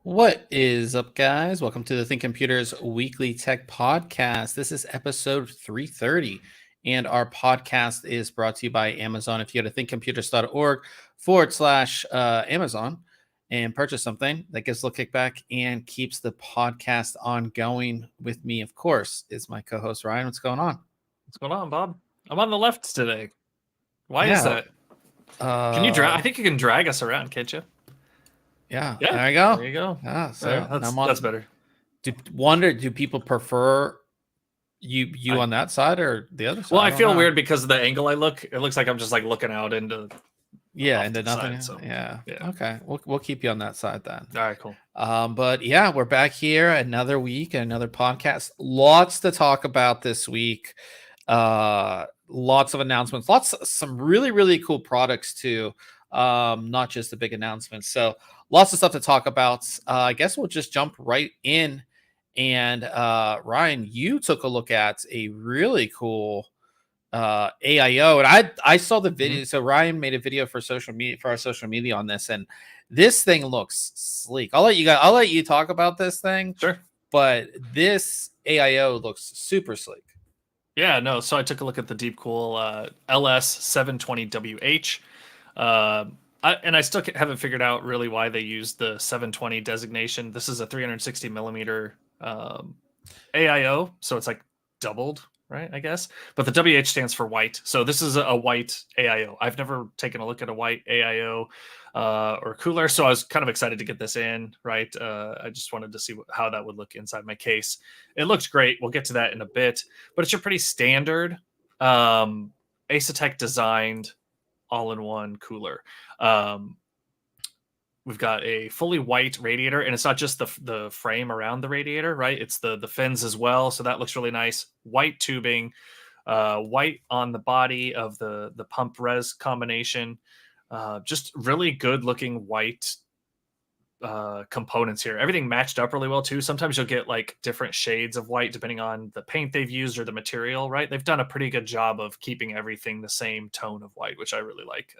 What is up, guys? Welcome to the ThinkComputers Weekly Tech Podcast. This is episode 330, and our podcast is brought to you by Amazon. If you go to thinkcomputers.org/Amazon and purchase something, that gets a little kickback and keeps the podcast ongoing. With me, of course, is my co-host Ryan. What's going on? What's going on, Bob? I'm on the left today. Why is that? Can you drag? I think you can drag us around, can't you? Yeah, there you go. There you go. Yeah, so that's better. Do people prefer you on that side or the other side? Well, I feel weird because of the angle I look. It looks like I'm just like looking out into into nothing. Side, so. Yeah. Okay. We'll keep you on that side then. All right, cool. But yeah, we're back here another week, another podcast. Lots to talk about this week. Lots of announcements. Some really cool products too. Not just the big announcements. So lots of stuff to talk about. I guess we'll just jump right in. And Ryan, you took a look at a really cool AiO, and I saw the video. So Ryan made a video for our social media on this, and this thing looks sleek. I'll let you talk about this thing. Sure. But this AiO looks super sleek. Yeah, no. So I took a look at the DeepCool LS720 WH. I still haven't figured out really why they used the 720 designation. This is a 360 millimeter AiO, so it's like doubled, right? I guess. But the WH stands for white, so this is a white AiO. I've never taken a look at a white AiO or cooler, so I was kind of excited to get this in. Right, I just wanted to see how that would look inside my case. It looks great. We'll get to that in a bit, but it's your pretty standard Asetek designed all-in-one cooler. We've got a fully white radiator, and it's not just the frame around the radiator, right? It's the fins as well, so that looks really nice. White tubing, white on the body of the pump res combination. Just really good looking white components here. Everything matched up really well too. Sometimes you'll get like different shades of white depending on the paint they've used or the material, right? They've done a pretty good job of keeping everything the same tone of white, which I really like.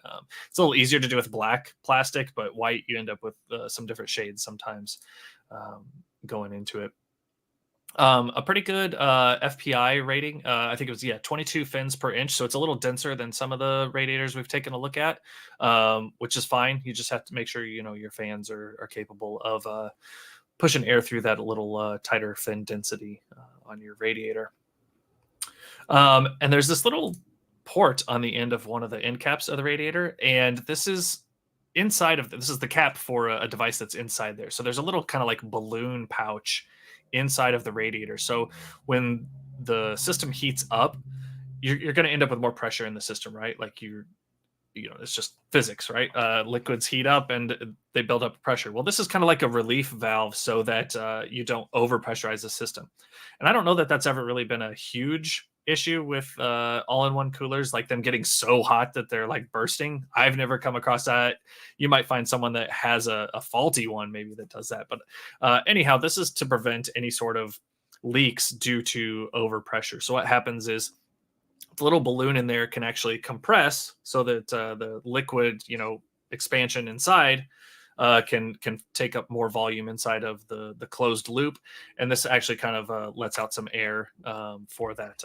It's a little easier to do with black plastic, but white you end up with some different shades sometimes going into it. A pretty good FPI rating. I think it was 22 fins per inch, so it's a little denser than some of the radiators we've taken a look at, which is fine. You just have to make sure your fans are capable of pushing air through that a little tighter fin density on your radiator. And there's this little port on the end of one of the end caps of the radiator, and this is the cap for a device that's inside there. So there's a little kind of like balloon pouch inside of the radiator. So when the system heats up, you're going to end up with more pressure in the system, right? Like it's just physics, right? Liquids heat up and they build up pressure. Well, this is kind of like a relief valve so that you don't overpressurize the system. And I don't know that that's ever really been a huge issue with all-in-one coolers, like them getting so hot that they're like bursting. I've never come across that. You might find someone that has a faulty one maybe that does that. But anyhow, this is to prevent any sort of leaks due to overpressure. So what happens is the little balloon in there can actually compress so that the liquid, expansion inside can take up more volume inside of the closed loop. And this actually kind of lets out some air for that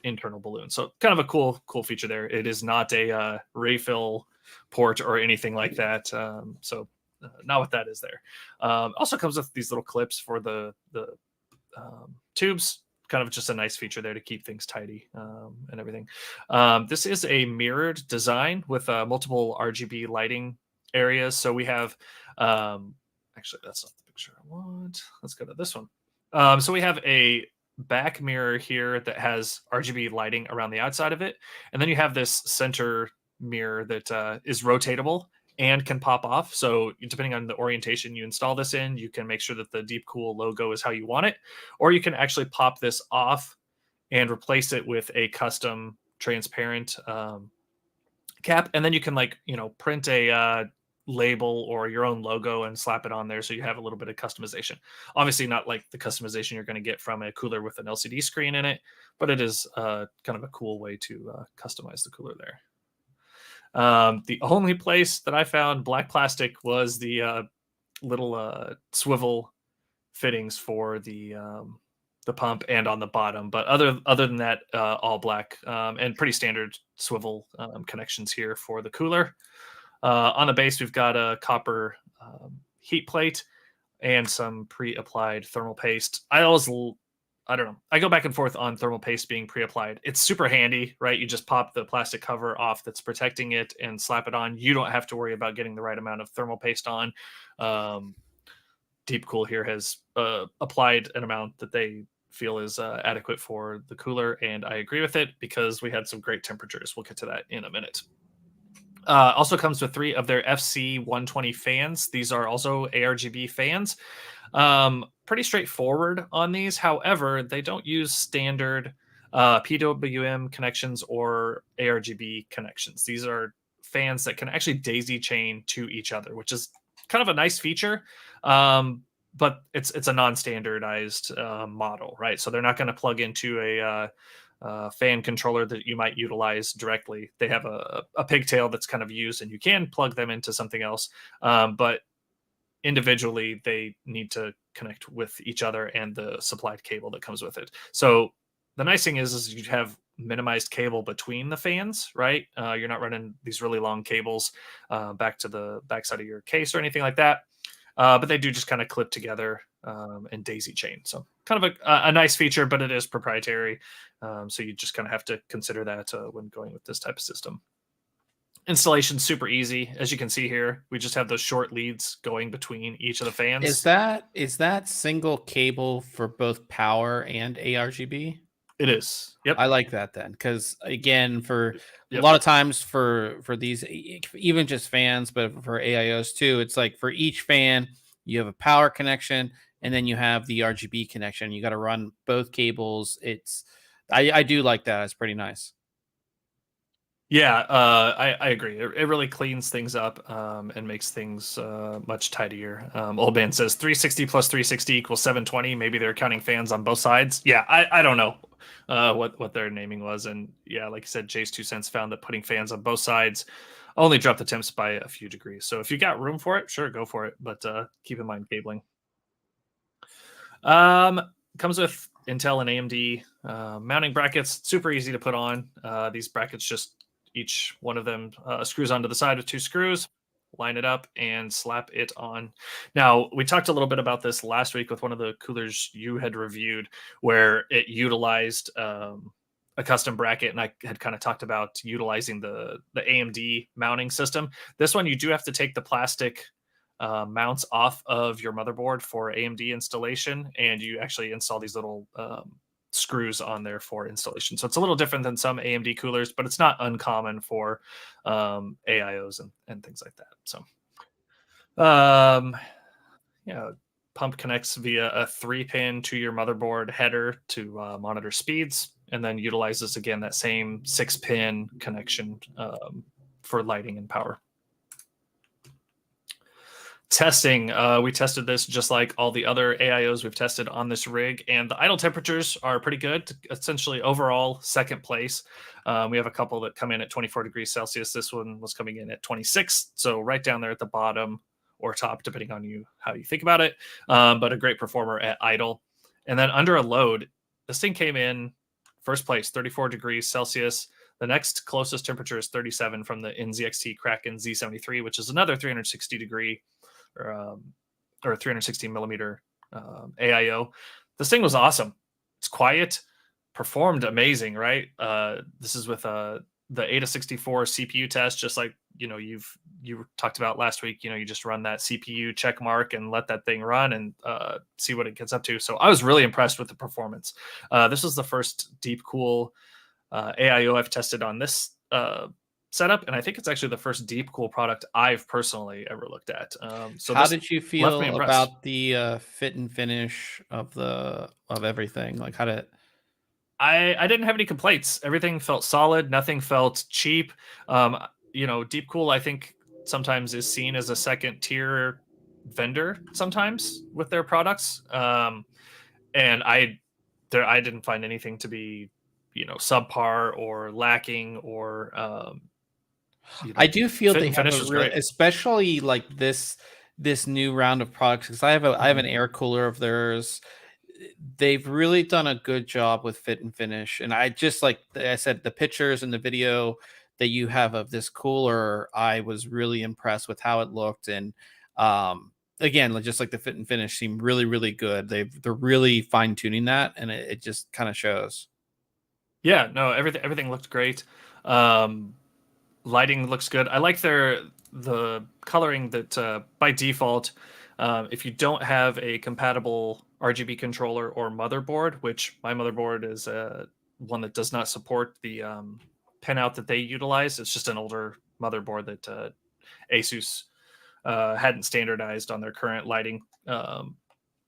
internal balloon. So kind of a cool feature there. It is not a refill port or anything like that. So not what that is there. Also comes with these little clips for the tubes. kind of just a nice feature there to keep things tidy and everything. This is a mirrored design with multiple RGB lighting areas. So we have, actually, that's not the picture I want. Let's go to this one. So we have a back mirror here that has RGB lighting around the outside of it. And then you have this center mirror that is rotatable and can pop off. So depending on the orientation you install this in, you can make sure that the DeepCool logo is how you want it, or you can actually pop this off and replace it with a custom transparent cap. And then you can print a label or your own logo and slap it on there. So you have a little bit of customization. Obviously not like the customization you're going to get from a cooler with an LCD screen in it, but it is kind of a cool way to customize the cooler there. The only place that I found black plastic was the little swivel fittings for the pump and on the bottom, but other than that, all black and pretty standard swivel connections here for the cooler. On the base, we've got a copper heat plate and some pre-applied thermal paste. I don't know. I go back and forth on thermal paste being pre-applied. It's super handy, right? You just pop the plastic cover off that's protecting it and slap it on. You don't have to worry about getting the right amount of thermal paste on. DeepCool here has applied an amount that they feel is adequate for the cooler, and I agree with it because we had some great temperatures. We'll get to that in a minute. Also comes with 3 of their FC120 fans. These are also ARGB fans. Pretty straightforward on these. However, they don't use standard PWM connections or ARGB connections. These are fans that can actually daisy chain to each other, which is kind of a nice feature. But it's a non-standardized model, right? So they're not going to plug into a fan controller that you might utilize directly. They have a pigtail that's kind of used, and you can plug them into something else. But individually, they need to connect with each other and the supplied cable that comes with it. So the nice thing is you have minimized cable between the fans, right? You're not running these really long cables back to the backside of your case or anything like that. But they do just kind of clip together and daisy chain. So kind of a nice feature, but it is proprietary. So you just kind of have to consider that when going with this type of system. Installation super easy. As you can see here, we just have those short leads going between each of the fans. Is that single cable for both power and ARGB? It is. Yep. I like that then, because again, for a lot of times for these, even just fans, but for AIOs too, it's like for each fan you have a power connection and then you have the RGB connection. You got to run both cables. I do like that. It's pretty nice. Yeah, I agree. It really cleans things up and makes things much tidier. Old Man says 360 plus 360 equals 720. Maybe they're counting fans on both sides. Yeah, I don't know what their naming was. And yeah, like I said, Jay's 2 cents found that putting fans on both sides only dropped the temps by a few degrees. So if you got room for it, sure, go for it. But keep in mind cabling. Comes with Intel and AMD mounting brackets. Super easy to put on. These brackets just each one of them screws onto the side with 2 screws, line it up and slap it on. Now, we talked a little bit about this last week with one of the coolers you had reviewed where it utilized a custom bracket, and I had kind of talked about utilizing the AMD mounting system. This one, you do have to take the plastic mounts off of your motherboard for AMD installation, and you actually install these little screws on there for installation. So it's a little different than some AMD coolers, but it's not uncommon for AIOs and things like that. So pump connects via a 3-pin to your motherboard header to monitor speeds, and then utilizes again that same 6-pin connection for lighting and power. Testing, we tested this just like all the other AIOs we've tested on this rig, and the idle temperatures are pretty good. Essentially, overall, second place. We have a couple that come in at 24 degrees Celsius. This one was coming in at 26, so right down there at the bottom or top, depending on how you think about it. But a great performer at idle. And then under a load, this thing came in first place, 34 degrees Celsius. The next closest temperature is 37 from the NZXT Kraken Z73, which is another 360 degree or 360 millimeter AIO. This thing was awesome. It's quiet, performed amazing, right? This is with the ADA 64 CPU test, just like you talked about last week. You just run that CPU check mark and let that thing run and see what it gets up to. So I was really impressed with the performance. This was the first DeepCool AiO I've tested on this setup, and I think it's actually the first DeepCool product I've personally ever looked at. So How this did you left me feel impressed. about the fit and finish of everything? Like, how did I didn't have any complaints. Everything felt solid. Nothing felt cheap. DeepCool, I think, sometimes is seen as a second tier vendor sometimes with their products. And I didn't find anything to be, subpar or lacking or, I do feel fit they and have finish a was really, great. especially like this new round of products, because I have an air cooler of theirs. They've really done a good job with fit and finish, and I just like I said, the pictures and the video that you have of this cooler, I was really impressed with how it looked, and again, just like the fit and finish seemed really really good. They're really fine tuning that, and it just kind of shows. Yeah, no, everything looked great. Lighting looks good. I like the coloring that by default, if you don't have a compatible RGB controller or motherboard, which my motherboard is one that does not support the pinout that they utilize. It's just an older motherboard that ASUS hadn't standardized on their current lighting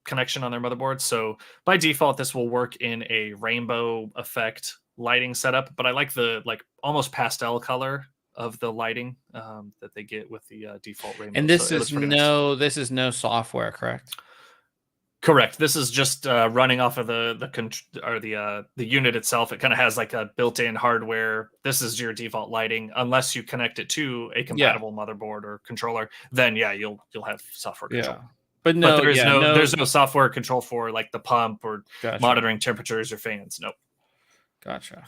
connection on their motherboard. So by default, this will work in a rainbow effect lighting setup. But I like the almost pastel color of the lighting that they get with the default rainbow. And So it looks pretty nice. this is no software, correct? Correct. This is just running off of the unit itself. It kind of has like a built-in hardware. This is your default lighting, unless you connect it to a Yeah, compatible motherboard or controller. Then yeah, you'll have software control. yeah, but But no, yeah, there's no software control for like the pump or Gotcha, monitoring temperatures or fans. Nope. gotcha.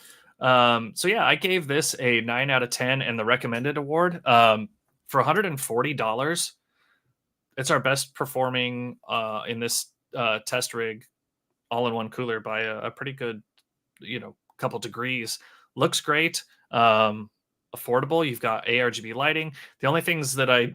So yeah, I gave this a 9 out of 10 and the recommended award. For $140, it's our best performing in this test rig all-in-one cooler by a pretty good, couple degrees. Looks great. Affordable. You've got ARGB lighting. The only things that I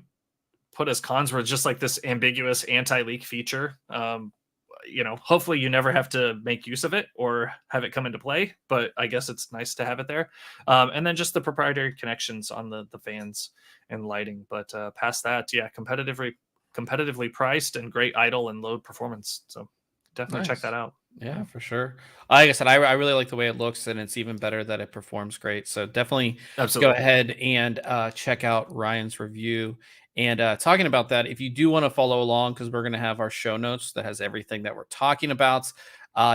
put as cons were just like this ambiguous anti-leak feature. Hopefully you never have to make use of it or have it come into play, but I guess it's nice to have it there. And then just the proprietary connections on the fans and lighting. But past that, yeah, competitively priced and great idle and load performance. So definitely check that out. Yeah, for sure. Like I said, I really like the way it looks, and it's even better that it performs great. So definitely Absolutely. go ahead and check out Ryan's review. And talking about that, if you do want to follow along, because we're going to have our show notes that has everything that we're talking about,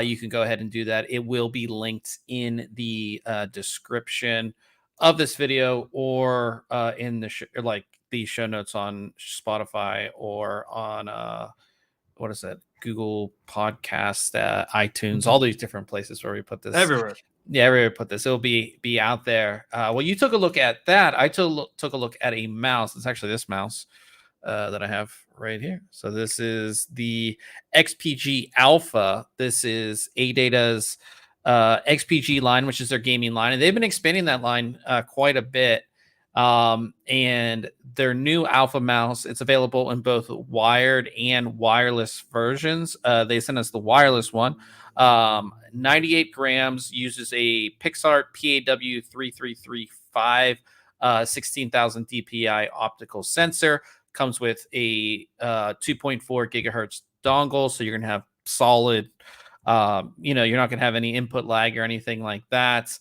you can go ahead and do that. It will be linked in the description of this video or in the show notes on Spotify or on what is that? Google Podcast, iTunes, all these different places where we put this. Everywhere. Yeah, everywhere we put this. It'll be out there. Well, you took a look at that. I took a look at a mouse. It's actually this mouse that I have right here. So this is the XPG Alpha. This is ADATA's XPG line, which is their gaming line, and they've been expanding that line quite a bit. And their new Alpha Mouse, it's available in both wired and wireless versions. They sent us the wireless one. 98 grams, uses a Pixart PAW3335 16,000 DPI optical sensor. Comes with a 2.4 gigahertz dongle, so you're gonna have solid. You're not gonna have any input lag or anything like that.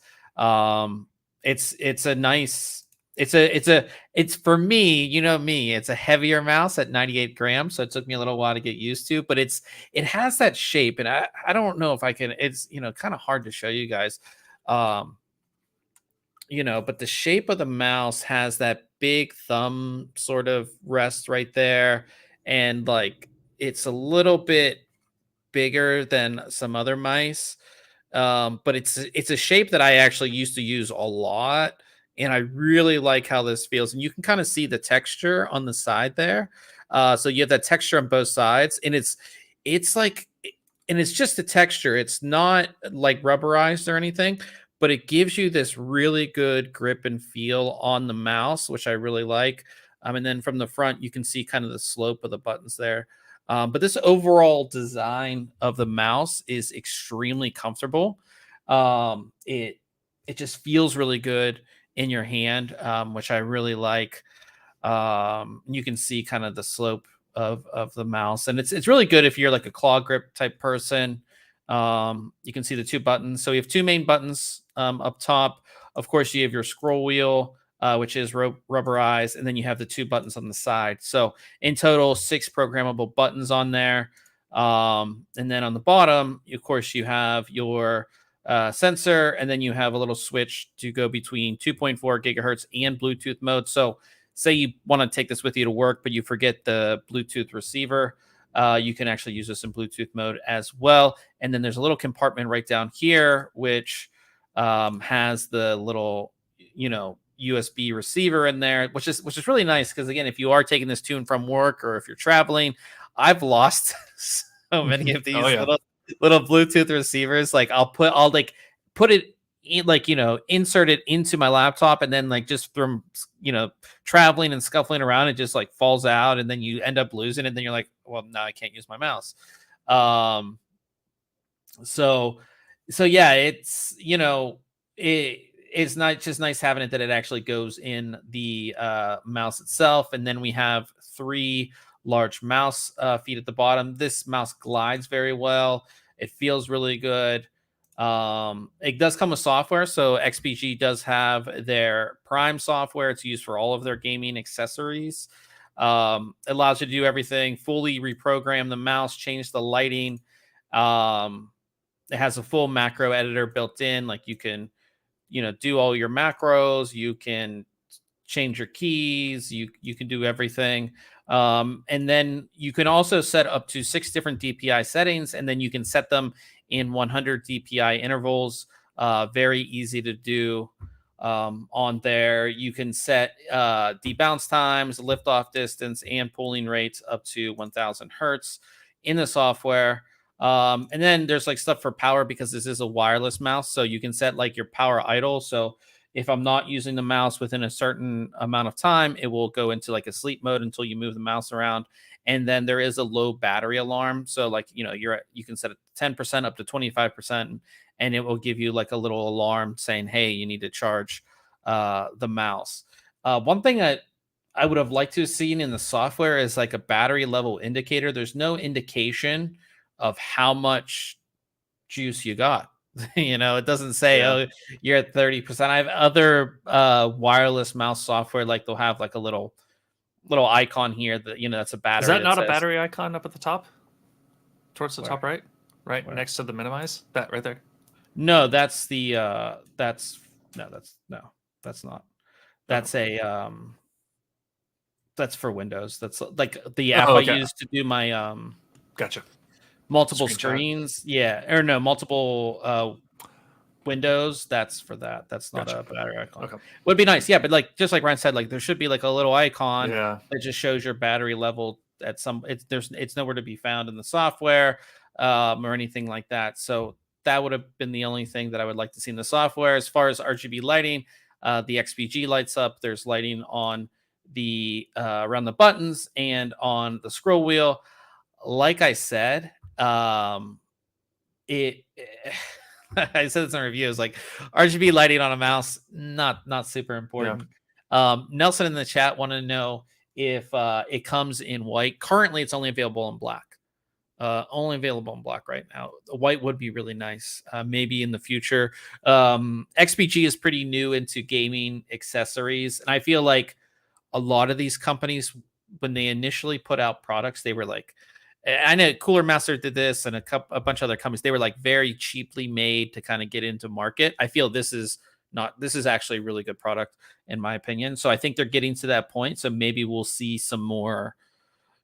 It's a nice. It's for me, me, it's a heavier mouse at 98 grams. So it took me a little while to get used to, but it has that shape, and I don't know if I can, it's, kind of hard to show you guys, but the shape of the mouse has that big thumb sort of rest right there. And like, it's a little bit bigger than some other mice. But it's a shape that I actually used to use a lot. And I really like how this feels. And you can kind of see the texture on the side there. So you have that texture on both sides. And it's like, and it's just the texture. It's not like rubberized or anything, but it gives you this really good grip and feel on the mouse, which I really like. And then from the front, you can see kind of the slope of the buttons there. But this overall design of the mouse is extremely comfortable. It just feels really good in your hand, which I really like. You can see kind of the slope of the mouse, and it's really good if you're like a claw grip type person. You can see the two buttons. So you have two main buttons up top. Of course, you have your scroll wheel, which is rubberized, and then you have the two buttons on the side. So in total, 6 programmable buttons on there. And then on the bottom, of course, you have your sensor, and then you have a little switch to go between 2.4 gigahertz and Bluetooth mode. So say you want to take this with you to work, but you forget the Bluetooth receiver, you can actually use this in Bluetooth mode as well. And then there's a little compartment right down here, which has the little, USB receiver in there, which is really nice. Because again, if you are taking this to and from work, or if you're traveling, I've lost so many of these little Bluetooth receivers. Like I'll put it in, like, insert it into my laptop, and then like just from traveling and scuffling around, it just like falls out, and then you end up losing it. And then you're like, well, now I can't use my mouse. So yeah, it's not just nice having it that it actually goes in the mouse itself. And then we have 3 large mouse feet at the bottom. This mouse glides very well. It feels really good. It does come with software. So XPG does have their Prime software. It's used for all of their gaming accessories. It allows you to do everything, fully reprogram the mouse, change the lighting. It has a full macro editor built in. Like you can, do all your macros. You can change your keys. You can do everything. And then you can also set up to 6 different DPI settings, and then you can set them in 100 DPI intervals. Very easy to do on there. You can set debounce times, liftoff distance, and pulling rates up to 1000 hertz in the software. And then there's like stuff for power, because this is a wireless mouse. So you can set like your power idle. So if I'm not using the mouse within a certain amount of time, it will go into like a sleep mode until you move the mouse around. And then there is a low battery alarm. So like, you can set it 10% up to 25%, and it will give you like a little alarm saying, hey, you need to charge the mouse. One thing that I would have liked to have seen in the software is like a battery level indicator. There's no indication of how much juice you got. It doesn't say, oh, you're at 30%. I have other wireless mouse software, like they'll have like a little icon here that that's a battery. Is that not a battery icon up at the top, towards the top right next to the minimize? That right there. No, that's the that's not. That's a that's for Windows. That's like the app I use to do my gotcha. Multiple screens, or no, multiple windows. That's for that. That's not a battery icon. Okay. Would be nice, but like just like Ryan said, like there should be like a little icon that just shows your battery level at some. It's nowhere to be found in the software or anything like that. So that would have been the only thing that I would like to see in the software. As far as RGB lighting, the XPG lights up. There's lighting on the around the buttons and on the scroll wheel. Like I said, I said this in reviews, like RGB lighting on a mouse, not super important. Nelson in the chat wanted to know if it comes in white. Currently, it's only available in black. Only available in black right now. White would be really nice, maybe in the future. XPG is pretty new into gaming accessories, and I feel like a lot of these companies, when they initially put out products, they were like, I know Cooler Master did this, and a bunch of other companies. They were like very cheaply made to kind of get into market. I feel this is actually a really good product in my opinion. So I think they're getting to that point. So maybe we'll see some more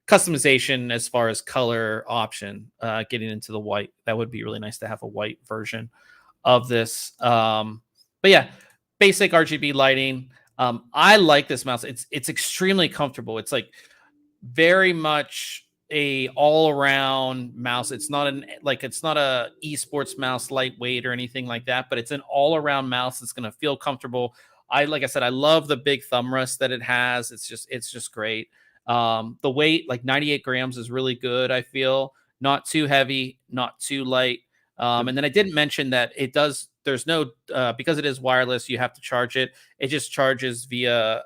customization as far as color option, getting into the white. That would be really nice to have a white version of this. But yeah, basic RGB lighting. I like this mouse. It's extremely comfortable. It's like very much a all-around mouse. It's not it's not a esports mouse, lightweight or anything like that, but it's an all-around mouse that's going to feel comfortable. Like I said, I love the big thumb rest that it has. It's just great. The weight, like 98 grams, is really good. I feel not too heavy, not too light. And then I didn't mention that it does. There's no because it is wireless. You have to charge it. It just charges via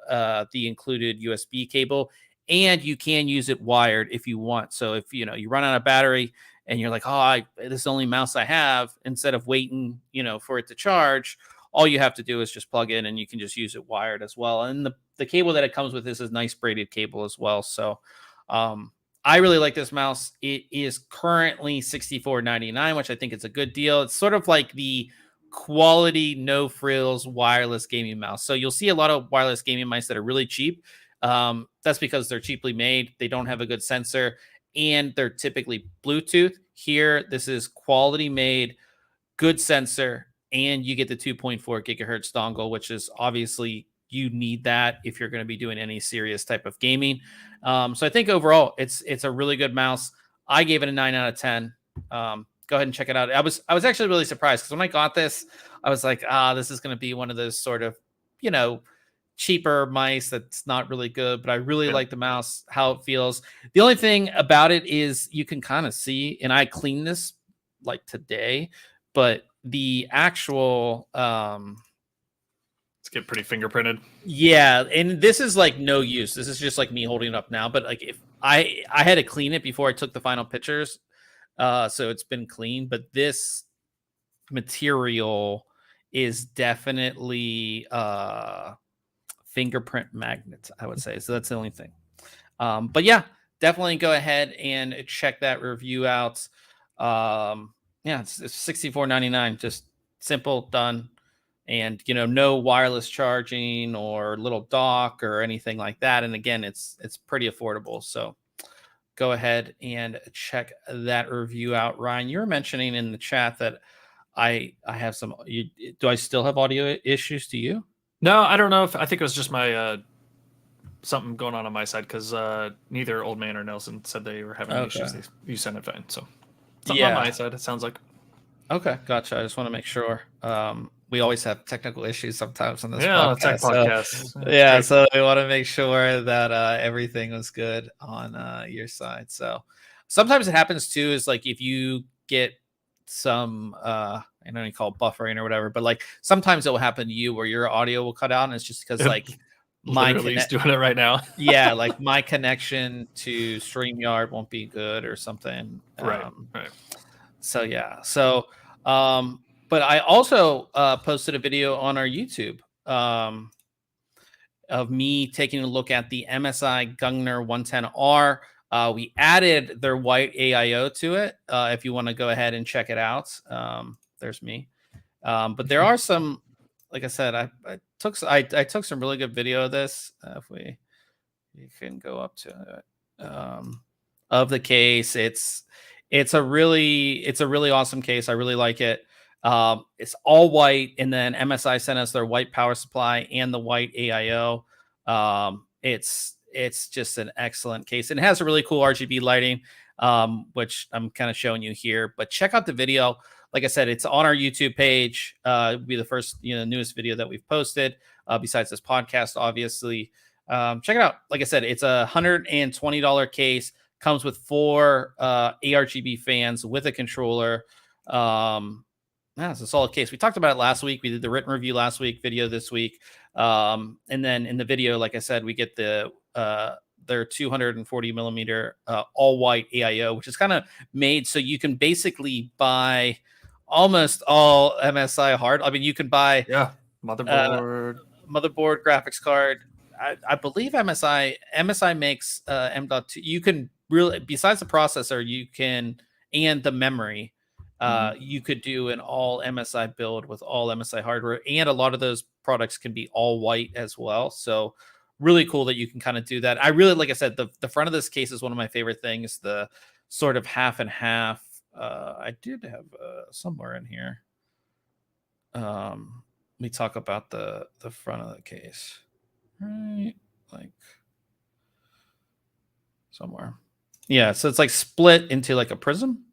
the included USB cable. And you can use it wired if you want. So if you run out of battery and you're like, this is the only mouse I have, instead of waiting, for it to charge, all you have to do is just plug in and you can just use it wired as well. And the cable that it comes with is a nice braided cable as well. So I really like this mouse. It is currently $64.99, which I think is a good deal. It's sort of like the quality, no frills wireless gaming mouse. So you'll see a lot of wireless gaming mice that are really cheap. That's because they're cheaply made. They don't have a good sensor, and they're typically Bluetooth. Here, this is quality made, good sensor, and you get the 2.4 gigahertz dongle, which is obviously you need that if you're going to be doing any serious type of gaming. So I think overall it's a really good mouse. I gave it a 9 out of 10. Go ahead and check it out. I was actually really surprised because when I got this, I was like, this is going to be one of those sort of, cheaper mice that's not really good, but I really like the mouse, how it feels. The only thing about it is you can kind of see, and I cleaned this like today, but the actual it's get pretty fingerprinted. Yeah, and this is like no use. This is just like me holding it up now, but like if I had to clean it before I took the final pictures, so it's been clean, but this material is definitely fingerprint magnet, I would say. So that's the only thing. But yeah, definitely go ahead and check that review out. Yeah, it's $64.99, just simple, done. And no wireless charging or little dock or anything like that. And again, it's pretty affordable. So go ahead and check that review out. Ryan, you were mentioning in the chat that I have some. Do I still have audio issues? Do you? No, I don't know. I think it was just my something going on my side, because neither Old Man or Nelson said they were having issues. You sounded fine, so something on my side. It sounds like. Okay, gotcha. I just want to make sure. We always have technical issues sometimes on this podcast. Tech podcast. So, so we want to make sure that everything was good on your side. So sometimes it happens too, is like if you get some I don't know, call it buffering or whatever, but like sometimes it will happen to you where your audio will cut out, and it's just because like he's doing it right now. Yeah, like my connection to StreamYard won't be good or something. Right. So yeah. So but I also posted a video on our YouTube of me taking a look at the MSI GUNGNIR 110R. We added their white AiO to it. If you want to go ahead and check it out, there's me. But there are some, like I said, I took some really good video of this. If you can go up to it, of the case, it's a really awesome case. I really like it. It's all white, and then MSI sent us their white power supply and the white AiO. It's just an excellent case. And it has a really cool RGB lighting, which I'm kind of showing you here. But check out the video. Like I said, it's on our YouTube page. It'll be the first, newest video that we've posted, besides this podcast, obviously. Check it out. Like I said, it's a $120 case. Comes with 4 ARGB fans with a controller. It's a solid case. We talked about it last week. We did the written review last week, video this week. And then in the video, like I said, we get their 240 millimeter all white AiO, which is kind of made so you can basically buy almost all MSI hard. I mean, you can buy motherboard, graphics card. I believe MSI makes M.2. You can really, besides the processor, you can, and the memory, you could do an all MSI build with all MSI hardware, and a lot of those products can be all white as well. So really cool that you can kind of do that. I really, like I said, the front of this case is one of my favorite things. The sort of half and half. I did have somewhere in here. Let me talk about the front of the case. Right, like somewhere. Yeah, so it's like split into like a prism,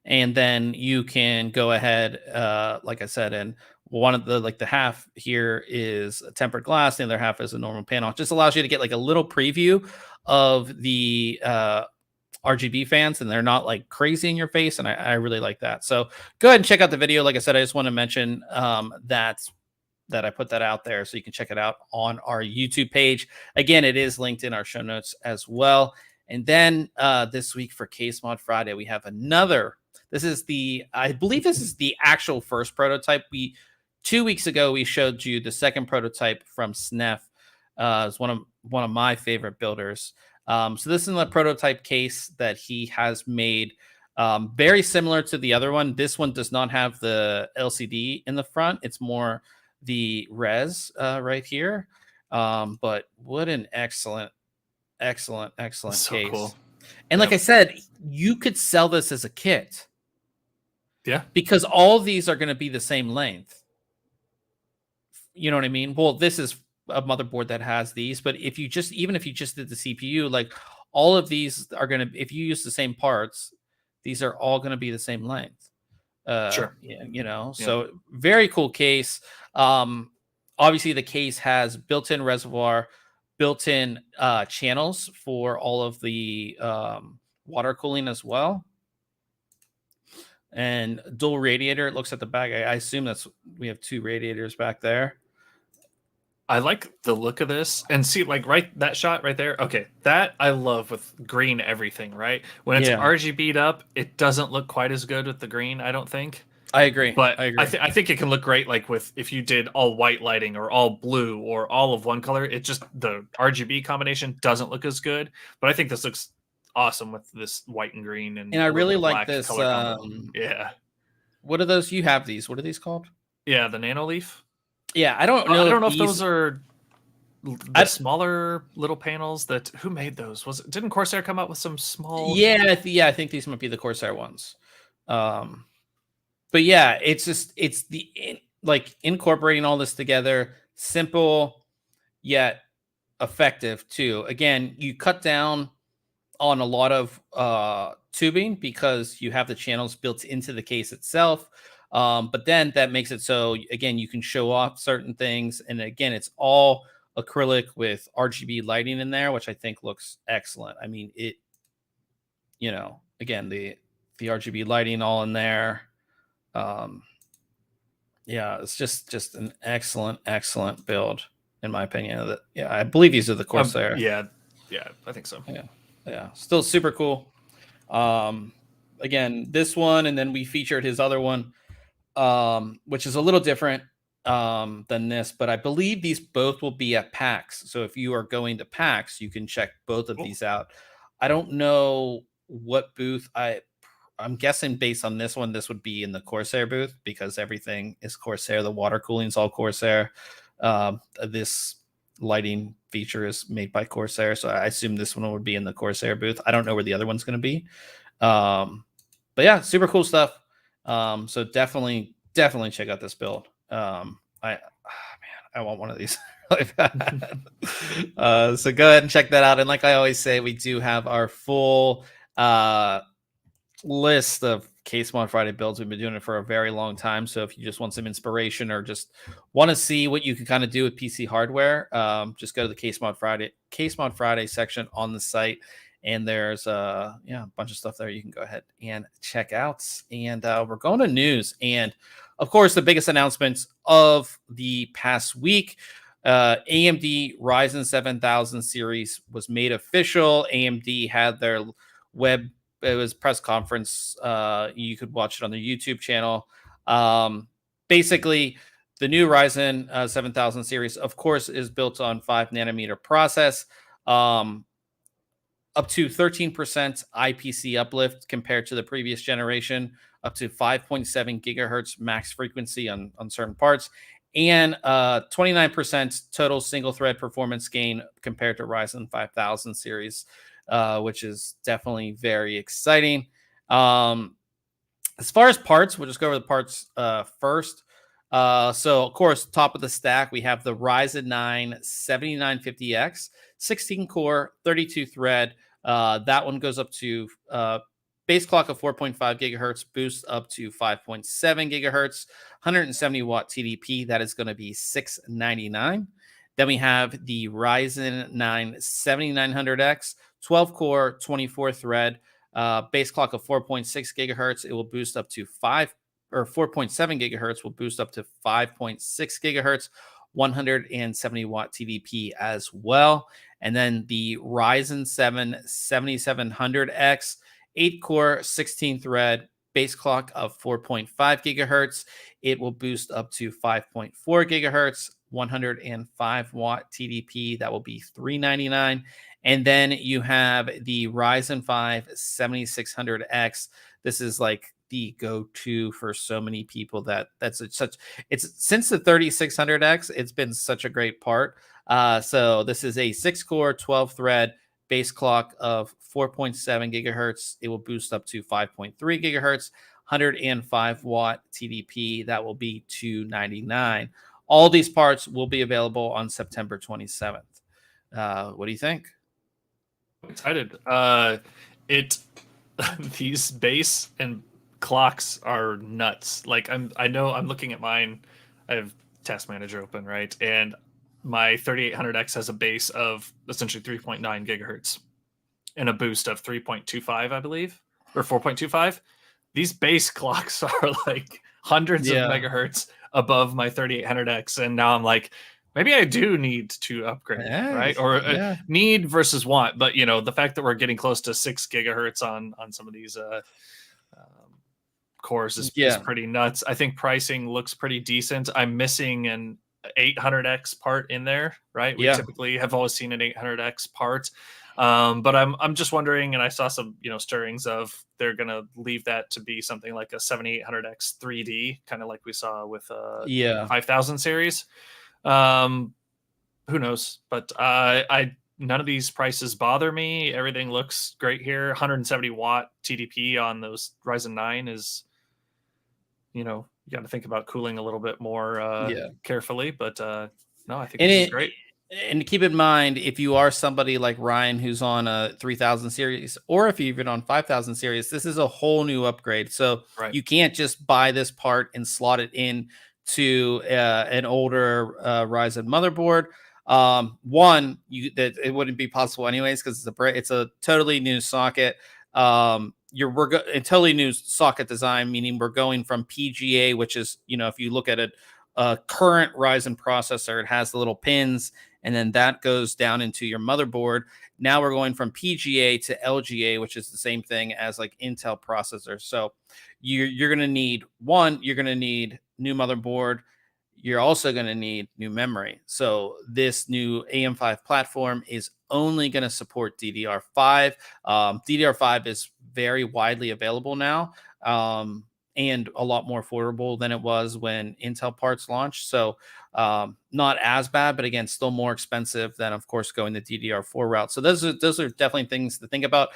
and then you can go ahead, like I said, and one of the half here is a tempered glass, the other half is a normal panel. It just allows you to get like a little preview of the RGB fans, and they're not like crazy in your face, and I really like that. So go ahead and check out the video. Like I said, I just want to mention that I put that out there, so you can check it out on our YouTube page. Again, it is linked in our show notes as well. And then this week for Case Mod Friday, we have another. This is I believe this is the actual first prototype. 2 weeks ago we showed you the second prototype from SNEF. It's one of my favorite builders. So this is a prototype case that he has made. Very similar to the other one. This one does not have the LCD in the front. It's more the res right here. But what an excellent So case. cool. And like I said, you could sell this as a kit. Yeah. Because all of these are going to be the same length. You know what I mean? Well, this is a motherboard that has these, but even if you just did the CPU, like all of these are going to, if you use the same parts, these are all going to be the same length. Sure. Yeah, so very cool case. Obviously the case has built-in reservoir, built-in channels for all of the water cooling as well, and dual radiator. It looks at the back. I assume we have 2 radiators back there. I like the look of this, and see, like, that shot right there. Okay, that I love with green everything, right? When it's RGB'd up, it doesn't look quite as good with the green, I don't think. I agree. But I think it can look great, like if you did all white lighting or all blue or all of one color. It just, the RGB combination doesn't look as good. But I think this looks awesome with this white and green, and I really like this. Yeah. What are those? You have these. What are these called? Yeah, the Nano Leaf. Yeah, I don't know. I don't know if those are the smaller little panels. Who made those? Didn't Corsair come out with some small? Yeah, I think these might be the Corsair ones. But yeah, it's like incorporating all this together, simple yet effective too. Again, you cut down on a lot of tubing because you have the channels built into the case itself. But then that makes it so, again, you can show off certain things. And again, it's all acrylic with RGB lighting in there, which I think looks excellent. I mean, again, the RGB lighting all in there. Yeah, it's just an excellent build, in my opinion. Yeah, I believe these are the Corsair. Yeah, I think so. Yeah, still super cool. Again, this one, and then we featured his other one, which is a little different than this, but I believe these both will be at PAX. So if you are going to PAX, you can check both of these out. I don't know what booth. I'm guessing based on this one, this would be in the Corsair booth because everything is Corsair. The water cooling is all Corsair. This lighting feature is made by Corsair, so I assume this one would be in the Corsair booth. I don't know where the other one's going to be. But yeah, super cool stuff. So definitely check out this build. I want one of these really bad. So go ahead and check that out. And like I always say, we do have our full list of Case Mod Friday builds. We've been doing it for a very long time. So if you just want some inspiration or just want to see what you can kind of do with PC hardware, just go to the Case Mod Friday section on the site. And there's a bunch of stuff there you can go ahead and check out. And we're going to news. And of course, the biggest announcements of the past week, AMD Ryzen 7000 series was made official. AMD had their press conference. You could watch it on their YouTube channel. Basically, the new Ryzen 7000 series, of course, is built on 5nm process. Up to 13% IPC uplift compared to the previous generation, up to 5.7 gigahertz max frequency on certain parts, and 29% total single thread performance gain compared to Ryzen 5000 series, which is definitely very exciting. As far as parts, we'll just go over the parts first. So, of course, top of the stack, we have the Ryzen 9 7950X, 16 core, 32 thread, That one goes up to base clock of 4.5 gigahertz, boost up to 5.7 gigahertz, 170 watt TDP. That is going to be $699. Then we have the Ryzen 9 7900X, 12 core, 24 thread, base clock of 4.6 gigahertz. It will boost up to 4.7 gigahertz will boost up to 5.6 gigahertz, 170 watt TDP as well. And then the Ryzen 7 7700X, 8 core, 16 thread, base clock of 4.5 gigahertz. It will boost up to 5.4 gigahertz, 105 watt TDP. That will be $399. And then you have the Ryzen 5 7600X. This is like the go-to for so many people it's since the 3600X, it's been such a great part. So this is a 6-core, 12 thread, base clock of 4.7 gigahertz. It will boost up to 5.3 gigahertz, 105 watt TDP. That will be $299. All these parts will be available on September 27th. What do you think? I'm excited. These base and clocks are nuts. Like I know I'm looking at mine. I have Task Manager open, right? And my 3800X has a base of essentially 3.9 gigahertz and a boost of 3.25, I believe, or 4.25. These base clocks are like hundreds of megahertz above my 3800X. And now I'm like, maybe I do need to upgrade, right? Or need versus want. But, you know, the fact that we're getting close to 6 gigahertz on some of these cores is pretty nuts. I think pricing looks pretty decent. I'm missing an 800X part in there, right? We typically have always seen an 800X part. But I'm just wondering, and I saw some, stirrings of they're going to leave that to be something like a 7800X 3D, kind of like we saw with 5000 series. Who knows? But none of these prices bother me. Everything looks great here. 170 watt TDP on those Ryzen 9 is, you got to think about cooling a little bit more carefully. But no, I think this is great. And keep in mind, if you are somebody like Ryan who's on a 3000 series, or if you're even on 5000 series, this is a whole new upgrade. So you can't just buy this part and slot it in to an older Ryzen motherboard. That it wouldn't be possible anyways because it's a totally new socket. A totally new socket design, meaning we're going from PGA, which is, if you look at it, current Ryzen processor, it has the little pins, and then that goes down into your motherboard. Now we're going from PGA to LGA, which is the same thing as like Intel processors. So you're going to need new motherboard. You're also going to need new memory. So this new AM5 platform is only going to support DDR5. DDR5 is very widely available now. And a lot more affordable than it was when Intel parts launched. So not as bad, but again, still more expensive than, of course, going the DDR4 route. So those are definitely things to think about.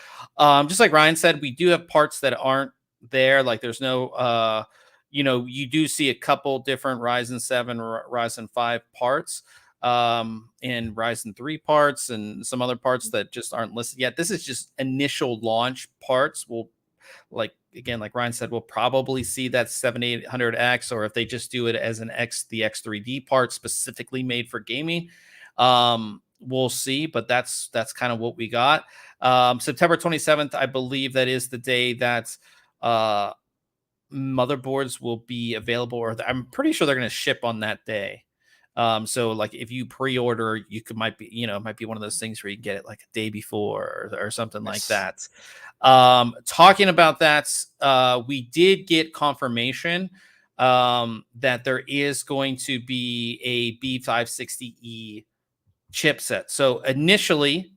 Just like Ryan said, we do have parts that aren't there. Like there's no, you do see a couple different Ryzen 7, Ryzen 5 parts, and Ryzen 3 parts, and some other parts that just aren't listed yet. This is just initial launch parts. Like Ryan said, we'll probably see that 7800X, or if they just do it as the X3D part specifically made for gaming, we'll see. But that's kind of what we got. September 27th, I believe that is the day that motherboards will be available, or I'm pretty sure they're going to ship on that day. So like if you pre-order, it might be one of those things where you get it like a day before or something like that. Talking about that, we did get confirmation that there is going to be a B560E chipset. So initially,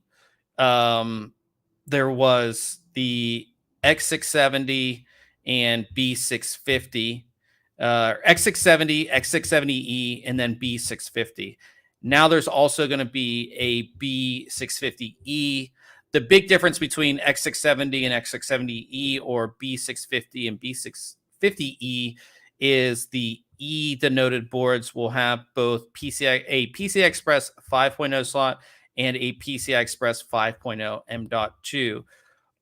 there was the X670 and B650. X670, X670E, and then B650. Now there's also going to be a B650E. The big difference between X670 and X670E, or B650 and B650E, is the E denoted boards will have both a PCI Express 5.0 slot and a PCI Express 5.0 M.2.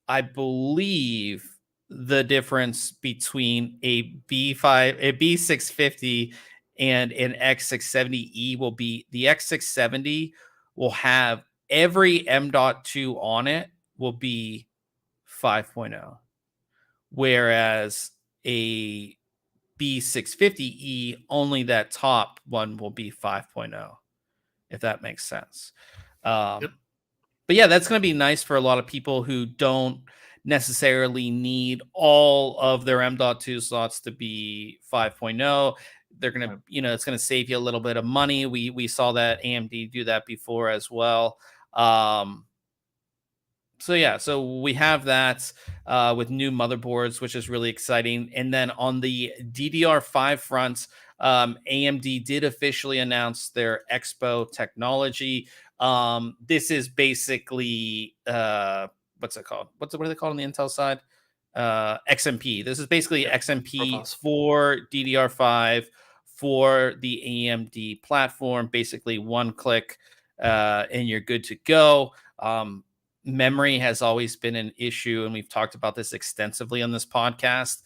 I believe the difference between a B650 and an X670E will be the X670 will have every M.2 on it will be 5.0, whereas a B650E, only that top one will be 5.0, if that makes sense. Yep. But yeah, that's going to be nice for a lot of people who don't necessarily need all of their M.2 slots to be 5.0. They're going to, it's going to save you a little bit of money. We saw that AMD do that before as well. So yeah, so we have that with new motherboards, which is really exciting. And then on the DDR5 front, AMD did officially announce their EXPO technology. This is basically what's it called? What are they called on the Intel side? XMP. This is basically XMP for DDR5 for the AMD platform. Basically, one click and you're good to go. Memory has always been an issue, and we've talked about this extensively on this podcast.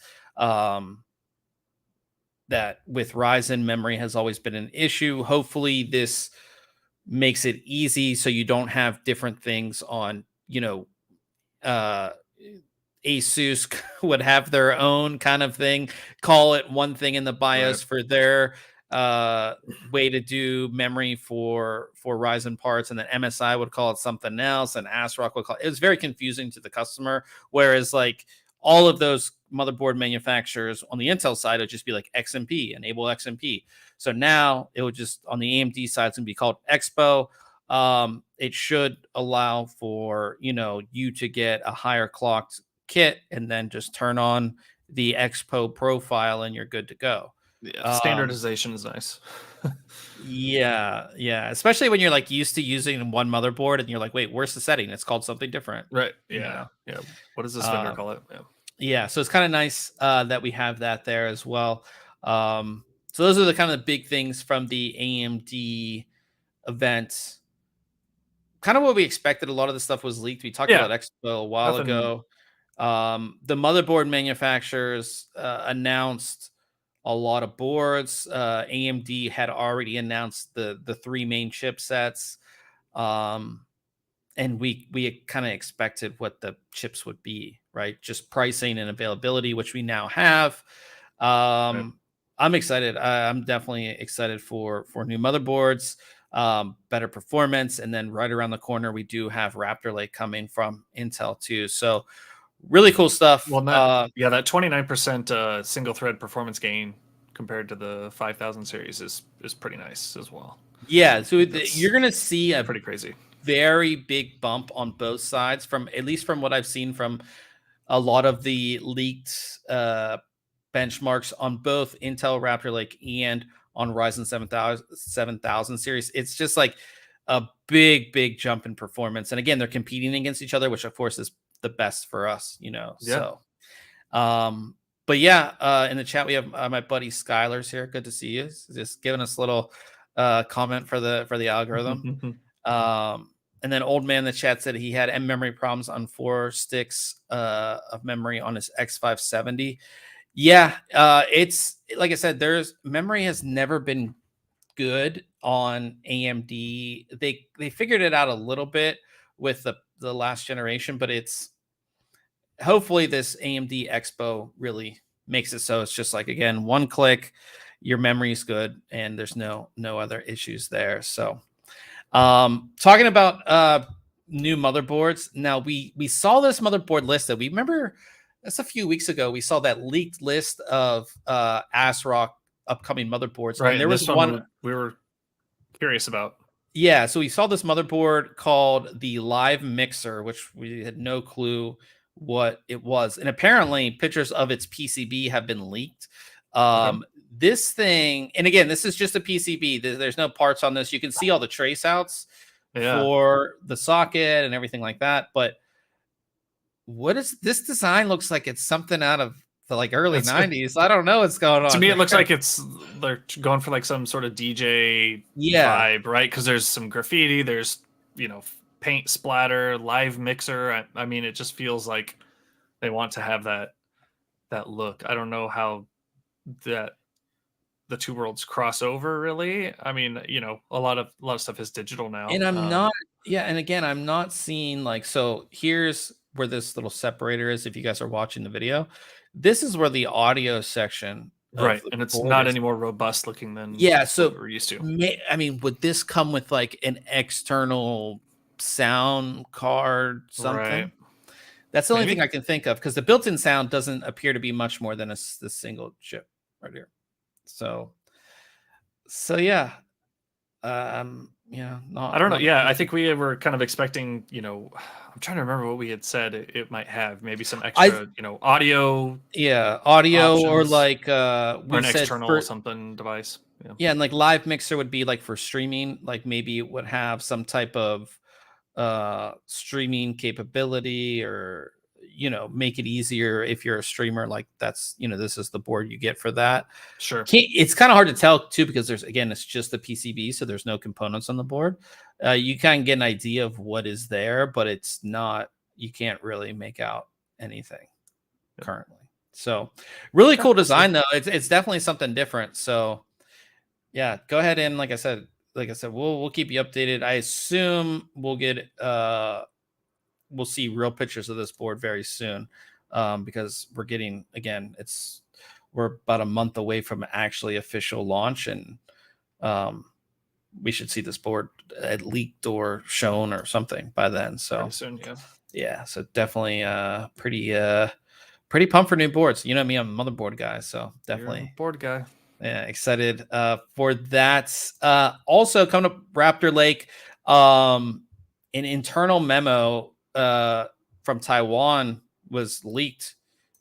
That with Ryzen, memory has always been an issue. Hopefully, this makes it easy so you don't have different things on, ASUS would have their own kind of thing, call it one thing in the BIOS for their way to do memory for Ryzen parts, and then MSI would call it something else, and ASRock would call it. It was very confusing to the customer, whereas like all of those motherboard manufacturers on the Intel side would just be like XMP, enable XMP. So now it would just, on the AMD side, it's going to be called EXPO. It should allow for, you to get a higher clocked kit and then just turn on the EXPO profile and you're good to go. Yeah, standardization is nice. yeah, especially when you're like used to using one motherboard and you're like, wait, where's the setting? It's called something different, right? Yeah. What does this vendor call it? Yeah, so it's kind of nice that we have that there as well. So those are the kind of big things from the AMD event. Kind of what we expected. A lot of the stuff was leaked. We talked about EXPO a while ago. The motherboard manufacturers announced a lot of boards. AMD had already announced the three main chipsets, and we kind of expected what the chips would be, right? Just pricing and availability, which we now have. I'm excited. I'm definitely excited for new motherboards, better performance, and then right around the corner we do have Raptor Lake coming from Intel too. So really cool stuff. Well, that 29% single thread performance gain compared to the 5000 series is pretty nice as well. Yeah, so you're gonna see a pretty crazy, very big bump on both sides, from at least from what I've seen from a lot of the leaked benchmarks on both Intel Raptor Lake and on Ryzen 7000 series. It's just like a big jump in performance. And again, they're competing against each other, which of course is the best for us, So, but yeah, in the chat we have my buddy Skylar's here. Good to see you. Just giving us a little comment for the algorithm. And then Old Man in the chat said he had memory problems on 4 sticks of memory on his X570. Yeah, it's like I said, memory has never been good on AMD. They figured it out a little bit with the last generation, but it's hopefully this AMD EXPO really makes it so it's just like, again, one click, your memory is good, and there's no other issues there. So talking about new motherboards, now we saw this motherboard listed. We remember that's a few weeks ago. We saw that leaked list of ASRock upcoming motherboards. Right. And there was one we were curious about. Yeah, so we saw this motherboard called the LiveMixer, which we had no clue what it was. And apparently pictures of its PCB have been leaked. This thing, and again, this is just a PCB. There's no parts on this. You can see all the trace outs for the socket and everything like that. But what is this design? Looks like it's something out of the like early 90s. I don't know what's going on. To me, it looks like they're going for like some sort of DJ vibe, right? Because there's some graffiti, there's paint splatter, LiveMixer. I mean, it just feels like they want to have that look. I don't know how that the two worlds cross over really. I mean, a lot of stuff is digital now. And I'm not, yeah, and again, I'm not seeing like, so here's where this little separator is. If you guys are watching the video, this is where the audio section of right, the and it's board not is. any more robust looking than Yeah, what so we're used to. I mean, would this come with like an external sound card, Right. something? That's the only Maybe. thing I can think of, because the built-in sound doesn't appear to be much more than this single chip right here. So yeah. Yeah, I don't know. not Yeah, I think we were kind of expecting, I'm trying to remember what we had said it might have. Maybe some extra, audio audio, or options, like or we an said external something device. Yeah. yeah, and like LiveMixer would be like for streaming, like maybe it would have some type of streaming capability, or make it easier if you're a streamer. Like that's, this is the board you get for that. Sure. It's kind of hard to tell too, because it's just the PCB, so there's no components on the board. You kind of get an idea of what is there, but it's not, you can't really make out anything currently. So really cool design though. It's definitely something different. So yeah, go ahead, and like I said, we'll keep you updated. I assume we'll get we'll see real pictures of this board very soon, because we're getting, again, we're about a month away from actually official launch, and we should see this board leaked or shown or something by then. So pretty soon, yeah, so definitely pretty pumped for new boards. You know me, I'm a motherboard guy, so definitely you're a board guy. Yeah, excited for that. Also coming up, Raptor Lake, an internal memo from Taiwan was leaked,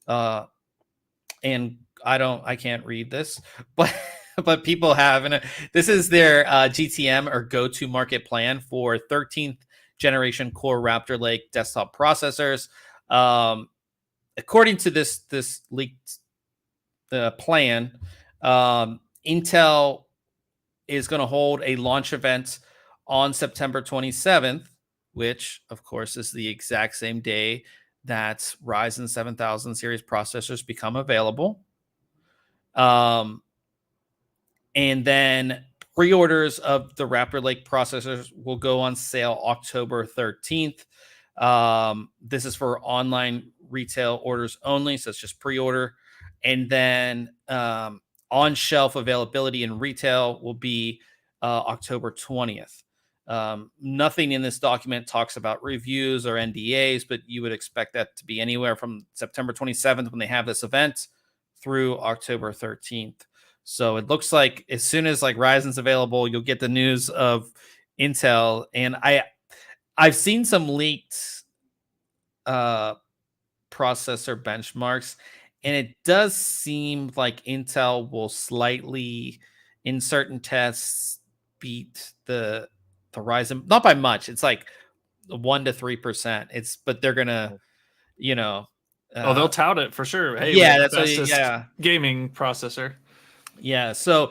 and I can't read this, but but people have, and this is their GTM, or go-to market plan for 13th generation Core Raptor Lake desktop processors. According to this leaked plan, Intel is going to hold a launch event on September 27th, which of course is the exact same day that Ryzen 7000 series processors become available. And then pre-orders of the Raptor Lake processors will go on sale October 13th. This is for online retail orders only, so it's just pre-order. And then on-shelf availability in retail will be October 20th. Nothing in this document talks about reviews or NDAs, but you would expect that to be anywhere from September 27th, when they have this event, through October 13th. So it looks like as soon as like Ryzen's available, you'll get the news of Intel. And I've seen some leaked processor benchmarks, and it does seem like Intel will slightly, in certain tests, beat the Ryzen, not by much. It's like 1 to 3%. But they're gonna, they'll tout it for sure. Hey, yeah, that's the fastest gaming processor. Yeah, so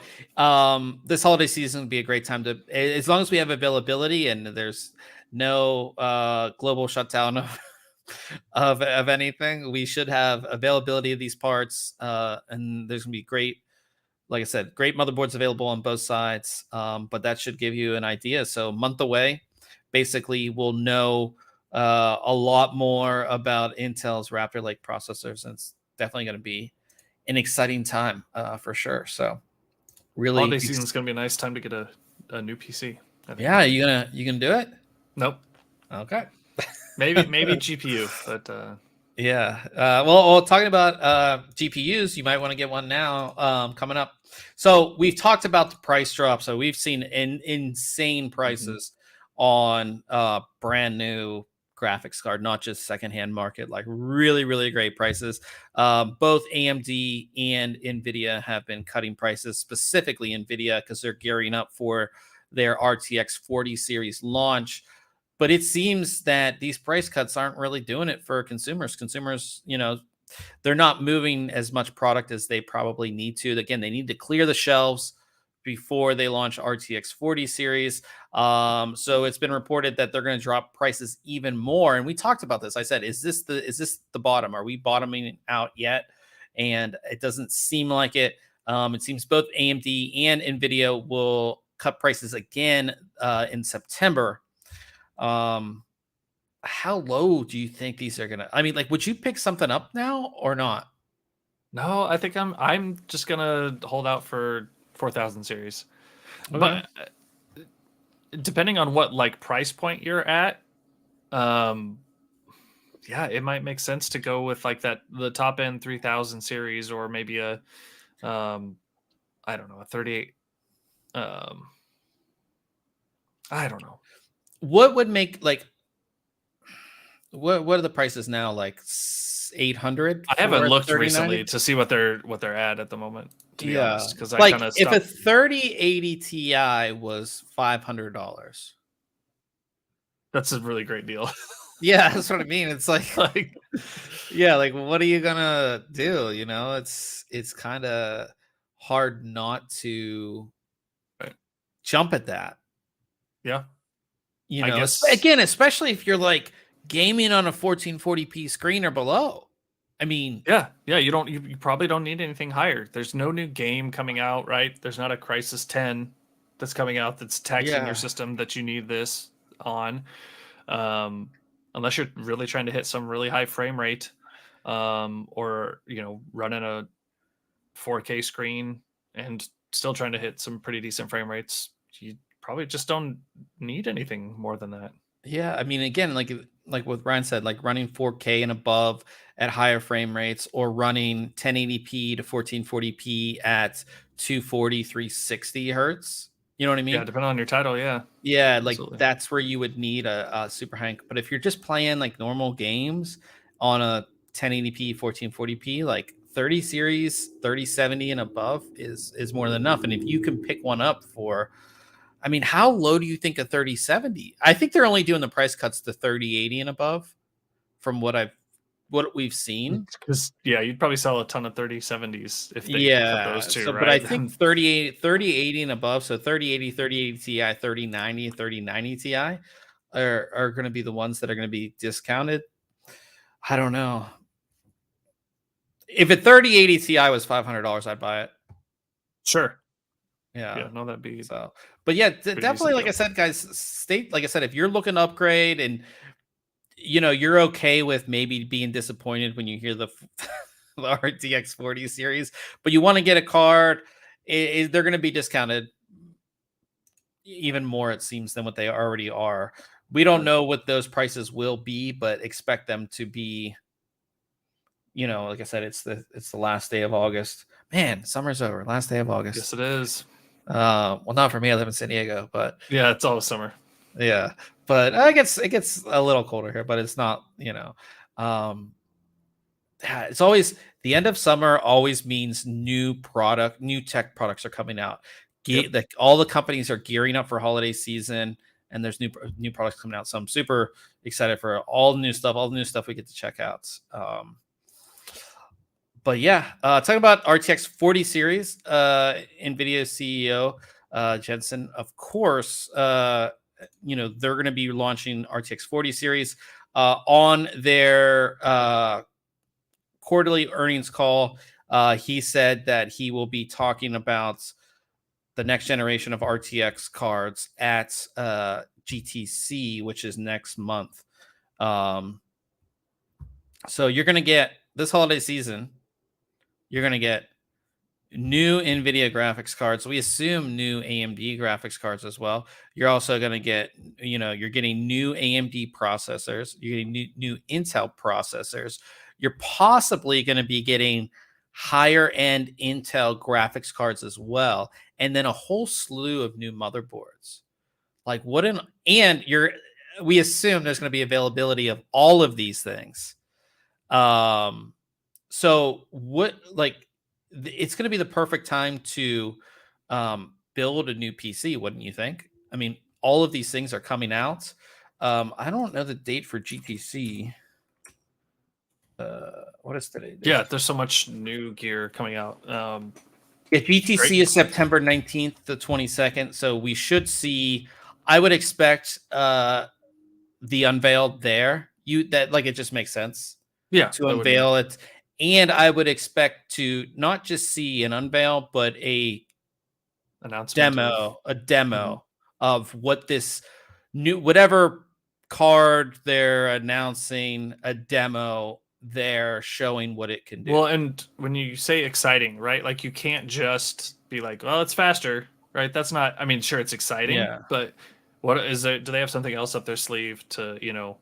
this holiday season would be a great time to, as long as we have availability and there's no global shutdown of anything, we should have availability of these parts, and there's gonna be great, like I said, great motherboards available on both sides. But that should give you an idea. So month away, basically, we'll know a lot more about Intel's Raptor Lake processors, and it's definitely going to be an exciting time for sure. So really, holiday season is going to be a nice time to get a new PC. Yeah, you gonna do it? Nope. Okay. maybe GPU, but yeah. Well, talking about GPUs, you might want to get one now coming up. So we've talked about the price drop. So we've seen insane prices on brand new graphics card, not just secondhand market, like really, really great prices. Both AMD and NVIDIA have been cutting prices, specifically NVIDIA, because they're gearing up for their RTX 40 series launch. But it seems that these price cuts aren't really doing it for consumers. Consumers, they're not moving as much product as they probably need to. Again, they need to clear the shelves before they launch RTX 40 series. So it's been reported that they're going to drop prices even more. And we talked about this. I said, is this the bottom? Are we bottoming out yet? And it doesn't seem like it. It seems both AMD and NVIDIA will cut prices again in September. How low do you think these are gonna? I mean, like, would you pick something up now or not? No, I think I'm just gonna hold out for 4000 series. Okay. But depending on what like price point you're at, yeah, it might make sense to go with like the top end 3000 series, or maybe a I don't know, a 38 I don't know. What would make like what are the prices now? Like 800 I haven't for looked 3090? recently to see what they're at the moment, to be Yeah, honest, because I like kind of if a stopped. 3080 Ti was $500. That's a really great deal. Yeah, that's what I mean. It's like, Like, yeah, like what are you gonna do? You know, it's kind of hard not to right. jump at that. Yeah, You I know, guess. again, especially if you're like gaming on a 1440p screen or below. I mean, Yeah, you probably don't need anything higher. There's no new game coming out, right? There's not a Crisis 10 that's coming out that's taxing your yeah, system that you need this on. Um, unless you're really trying to hit some really high frame rate, or running a 4K screen and still trying to hit some pretty decent frame rates. You probably just don't need anything more than that. yeah. I mean, again, like what Ryan said, like running 4K and above at higher frame rates, or running 1080p to 1440p at 240, 360 hertz. You know what I Yeah, mean? depending on your title, yeah, Yeah, like absolutely. that's where you would need a super high. But if you're just playing like normal games on a 1080p, 1440p, like 30 series, 3070 and above is more than enough. And if you can pick one up for, I mean, how low do you think a 3070? I think they're only doing the price cuts to 3080 and above from what we've seen. Because yeah, you'd probably sell a ton of 3070s if they cut those Yeah. two, So, but I right? think 3080 and above, so 3080, 3080 Ti, 3090, 3090 Ti are going to be the ones that are going to be discounted. I don't know. If a 3080 Ti was $500, I'd buy it. Sure. Yeah. Yeah, no, that'd be So, but yeah, pretty definitely, decent like I deal. said, guys, like I said, if you're looking to upgrade and you're okay with maybe being disappointed when you hear the the RTX 40 series, but you want to get a card, they're going to be discounted even more, it seems, than what they already are. We don't Right. know what those prices will be, but expect them to be, like I said, it's the last day of August. Man, summer's over. Last day of August. Yes, it is. Well, not for me. I live in San Diego, but Yeah, it's always summer. yeah. But it gets a little colder here, but it's not. Yeah, it's always the end of summer. Always means new tech products are coming out. Yep. All the companies are gearing up for holiday season, and there's new products coming out. So I'm super excited for all the new stuff we get to check out. But yeah, talking about RTX 40 series, NVIDIA CEO Jensen, of course, they're going to be launching RTX 40 series on their quarterly earnings call. He said that he will be talking about the next generation of RTX cards at GTC, which is next month. So you're going to get this holiday season. You're going to get new NVIDIA graphics cards. We assume new AMD graphics cards as well. You're also going to get, you're getting new AMD processors. You're getting new Intel processors. You're possibly going to be getting higher end Intel graphics cards as well. And then a whole slew of new motherboards. Like we assume there's going to be availability of all of these things. So it's going to be the perfect time to build a new PC, wouldn't you think? I mean, all of these things are coming out. I don't know the date for GTC. What is today? Yeah, there's so much new gear coming out. Yeah, GTC Great. is September 19th to 22nd, so we should see. I would expect the unveil there. It just makes sense Yeah, to that would make unveil it, and I would expect to not just see an unveil, but announcement of. a Mhm. demo of what this new whatever card they're announcing, a demo there showing what it can do. Well, and when you say exciting, right? Like you can't just be like, "Well, it's faster," right? That's not. I mean, sure, it's exciting, Yeah. but what is there? Do they have something else up their sleeve to, I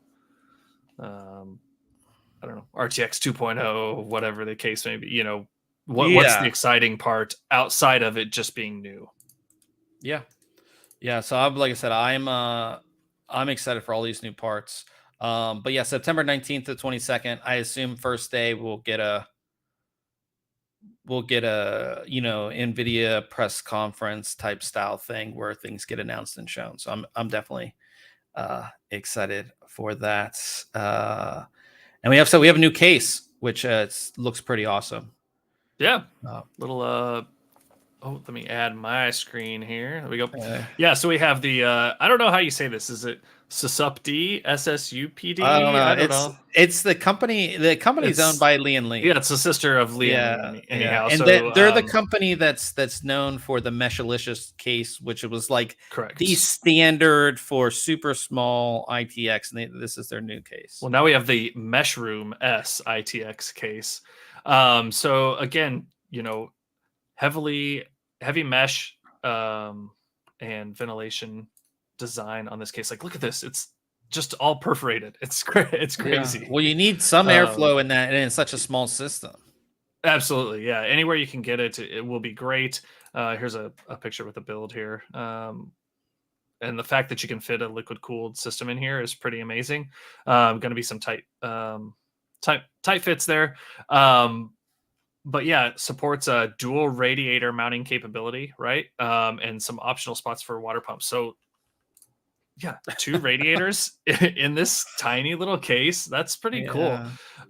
don't know, RTX 2.0, whatever the case may be? What's the Yeah. exciting part outside of it just being new? Yeah. Yeah, so like I said, I'm excited for all these new parts. But yeah, September 19th to 22nd. I assume first day we'll get a Nvidia press conference type style thing where things get announced and shown. So I'm definitely excited for that. And we have a new case, which looks pretty awesome. Yeah, Uh, little Oh, let me add my screen here. There we go. uh, Yeah, so we have the I don't know how you say this. Is it SUSUPD? I don't SSUPD? know. I don't know. It's the company. The company's owned It's by Lee and Lee. Yeah, it's the sister of Lee and Lee Yeah, yeah, anyhow. and So they're the company that's known for the Meshalicious case, which it was like the correct. standard for super small ITX, and this is their new case. Well, now we have the Meshroom S ITX case. So again, heavy mesh and ventilation design on this case. Like, look at this. It's just all perforated. It's it's Yeah, crazy. well, you need some Um, airflow in that, and in such a small system. Absolutely, yeah. Anywhere you can get it, it will be great. Here's a picture with a build here. And the fact that you can fit a liquid cooled system in here is pretty amazing. Going to be some tight fits there. But yeah, it supports a dual radiator mounting capability, right? And some optional spots for water pumps. So yeah, two radiators in this tiny little case. That's pretty cool.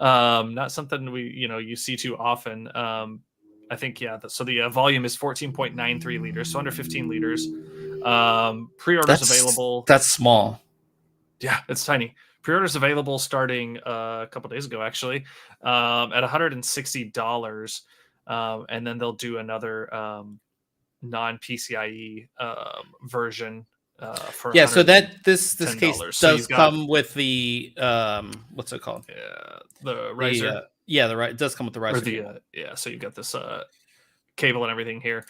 Yeah, Not something you see too often. I think so the volume is 14.93 liters, so under 15 liters. Pre-orders available. that's small. Yeah, it's tiny. Pre-orders available starting a couple days ago, actually, at $160, and then they'll do another non-PCIe version for Yeah, so $110. this case So does you've got come with the what's it called? the The riser it does come with the or riser the cable. so you've got this cable and everything here.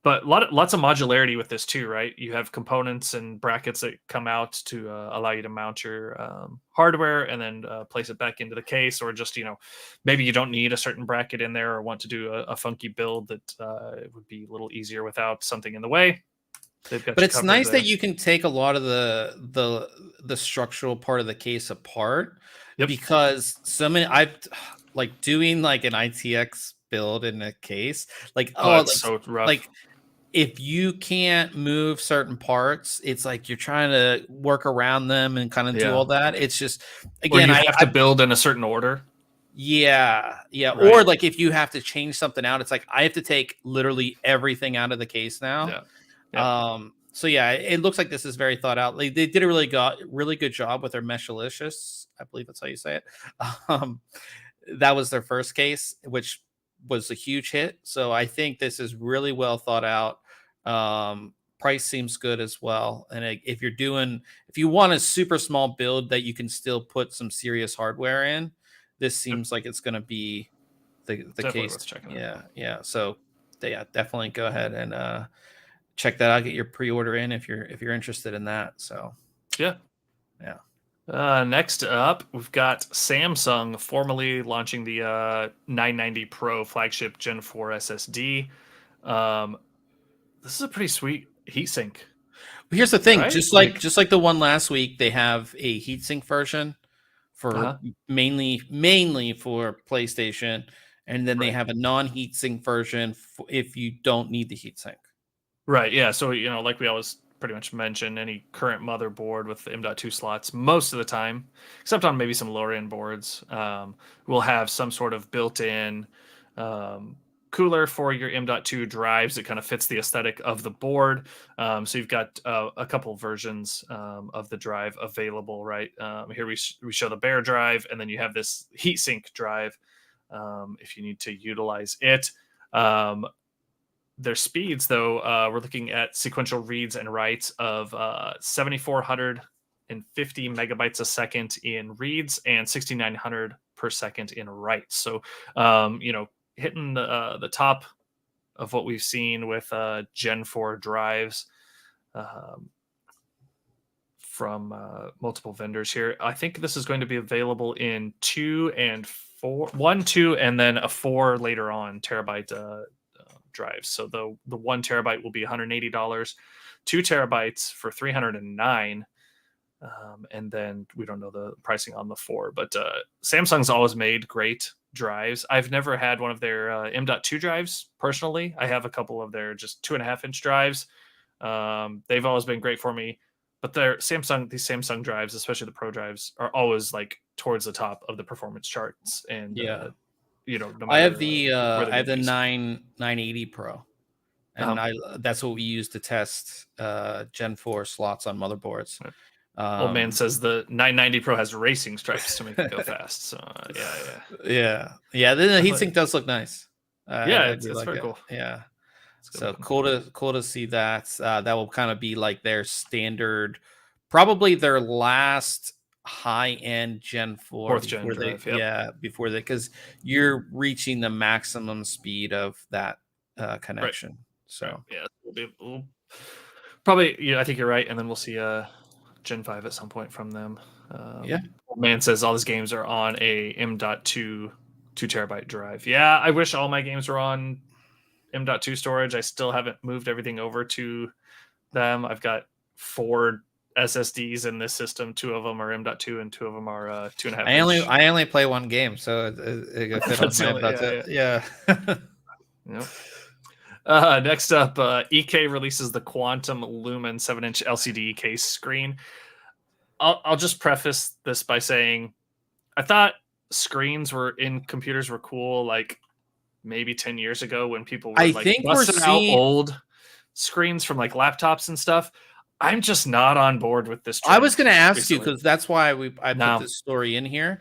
But lots of modularity with this too, right? You have components and brackets that come out to allow you to mount your hardware and then place it back into the case, or just maybe you don't need a certain bracket in there or want to do a funky build that it would be a little easier without something in the way. They've got But you it's covered nice that there. you can take a lot of the structural part of the case apart, Yep. because so many I've like doing like an ITX build in a case, Oh, that's so rough. like if you can't move certain parts, it's like you're trying to work around them and kind of do Yeah. all that. It's just Or again, you have to build in a certain order, yeah, yeah. Or right? like if you have to change something out, it's like I have to take literally everything out of the case now. Yeah. Yep. So yeah, it looks like this is very thought out. Like they did a really good job with their Meshalicious. I believe that's how you say it. Um, that was their first case, which was a huge hit. So I think this is really well thought out. Price seems good as well. And if you want a super small build that you can still put some serious hardware in, this Yep. seems like it's going to be the Definitely case. worth checking out. Yeah. So yeah, definitely go ahead and check that out. Get your pre-order in if you're interested in that. So Yeah. yeah. Next up, we've got Samsung formally launching the 990 Pro flagship Gen 4 SSD. This is a pretty sweet heatsink, But here's the thing, right? just like the one last week, they have a heatsink version for Uh-huh. mainly for PlayStation, and then they Right. have a non-heatsink version if you don't need the heatsink. Right. Yeah. So, like we always pretty much mention, any current motherboard with the M.2 slots, most of the time, except on maybe some lower end boards, will have some sort of built in cooler for your M.2 drives. It kind of fits the aesthetic of the board. So you've got a couple versions of the drive available, right? Here we show the bare drive, and then you have this heatsink drive if you need to utilize it. Their speeds, though, we're looking at sequential reads and writes of 7,450 megabytes a second in reads and 6,900 per second in writes. So, hitting the top of what we've seen with Gen 4 drives from multiple vendors here. I think this is going to be available in 2 and 4, 1, 2, and then a 4 later on terabyte drives. So the 1 terabyte will be $180, 2 terabytes for $309. And then we don't know the pricing on the 4, but Samsung's always made great drives. I've never had one of their M.2 drives personally. I have a couple of their just 2.5-inch drives. They've always been great for me, but these Samsung drives, especially the Pro drives, are always like towards the top of the performance charts. And no matter, I have the 980 Pro, and that's what we use to test Gen 4 slots on motherboards. Right. Old man says the 990 Pro has racing stripes to make it go fast. So yeah. The heatsink does look nice. It's very cool. Yeah, so cool to see that. That will kind of be like their standard, probably their last high-end Gen 4 4th gen drive, before that, because you're reaching the maximum speed of that connection. Right. So we'll probably, I think you're right, and then we'll see Gen 5 at some point from them. Old man says all his games are on a M.2 2 terabyte drive. Yeah, I wish all my games were on M.2 storage. I still haven't moved everything over to them. I've got 4 SSDs in this system. 2 of them are M.2 and 2 of them are 2.5. I only play one game, so it fit on my M.2. Yeah. Yep. Next up, EK releases the Quantum Lumen 7-inch LCD case screen. I'll just preface this by saying I thought screens in computers were cool, like maybe 10 years ago when people were busting out old screens from like laptops and stuff. I'm just not on board with this trend. I was going to ask you, because that's why I put this story in here,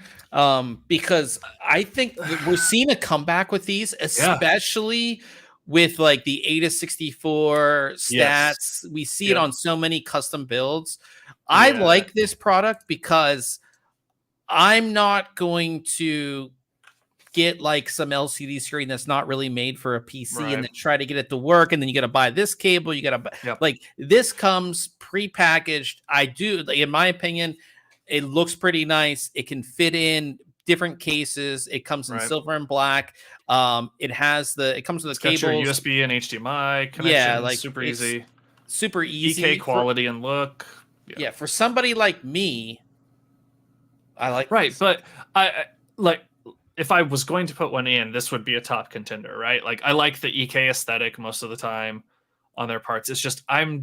because I think we're seeing a comeback with these, especially with like the ADA64 stats. Yes. We see it on so many custom builds. I like this product because I'm not going to get like some LCD screen that's not really made for a PC and then try to get it to work, and then you got to buy this cable. You got to like, this comes pre-packaged. In my opinion, it looks pretty nice. It can fit in different cases. It comes in silver and black. It comes with the cables, your USB and HDMI connection. Yeah, like super easy. EK quality and look. Yeah, for somebody like me, I like this. But I like, if I was going to put one in, this would be a top contender, right? Like, I like the EK aesthetic most of the time on their parts. It's just I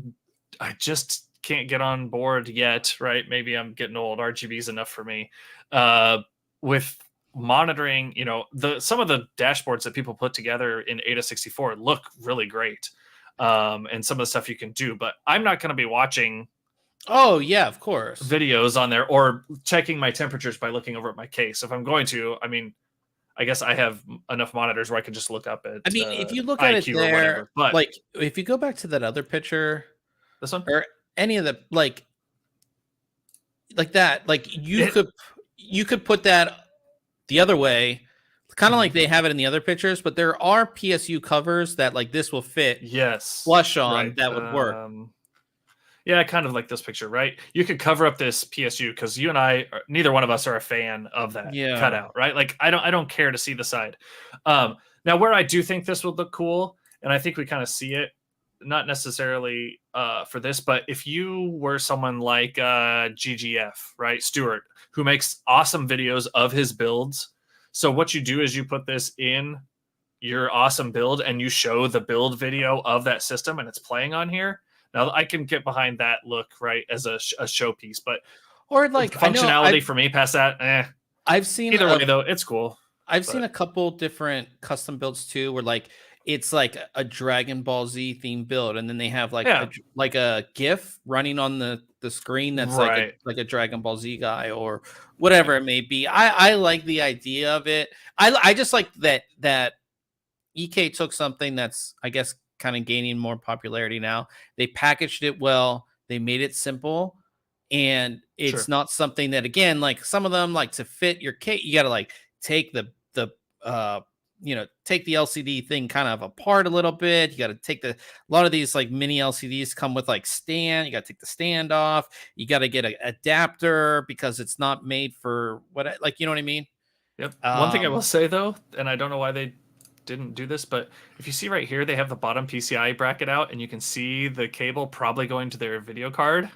just can't get on board yet, right? Maybe I'm getting old. RGB's enough for me. With monitoring, some of the dashboards that people put together in ADA64 look really great, and some of the stuff you can do. But I'm not going to be watching. Oh yeah, of course. Videos on there or checking my temperatures by looking over at my case. If I'm going to, I guess I have enough monitors where I can just look up at. If you look at it there, whatever, but like if you go back to that other picture, this one or any of the like that, like you could put that the other way, kind of like they have it in the other pictures. But there are PSU covers that like this will fit. Yes, flush on that would work. Yeah, kind of like this picture, right? You could cover up this PSU because you and I, neither one of us are a fan of that cutout, right? Like I don't care to see the side. Now, where I do think this would look cool, and I think we kind of see it, not necessarily for this, but if you were someone like GGF, right, Stuart, who makes awesome videos of his builds. So what you do is you put this in your awesome build and you show the build video of that system and it's playing on here. Now I can get behind that look, right, as a showpiece, but or like functionality for me past that, I've seen either way though, it's cool. I've seen But a couple different custom builds too, where like it's like a Dragon Ball Z theme build, and then they have like yeah, a GIF running on the screen that's right. like a Dragon Ball Z guy or whatever it may be. I like the idea of it. I just like that EK took something that's, I guess, kind of gaining more popularity now. They packaged it well, they made it simple, and it's Sure. not something that, again, like some of them, like to fit your kit, you got to like take the uh take the LCD thing kind of apart a little bit. You got to take a lot of these like mini LCDs come with like stand. You got to take the stand off. You got to get an adapter because it's not made for like, you know what I mean? Yep. One thing I will say though, and I don't know why they didn't do this, but if you see right here, they have the bottom PCI bracket out, and you can see the cable probably going to their video card.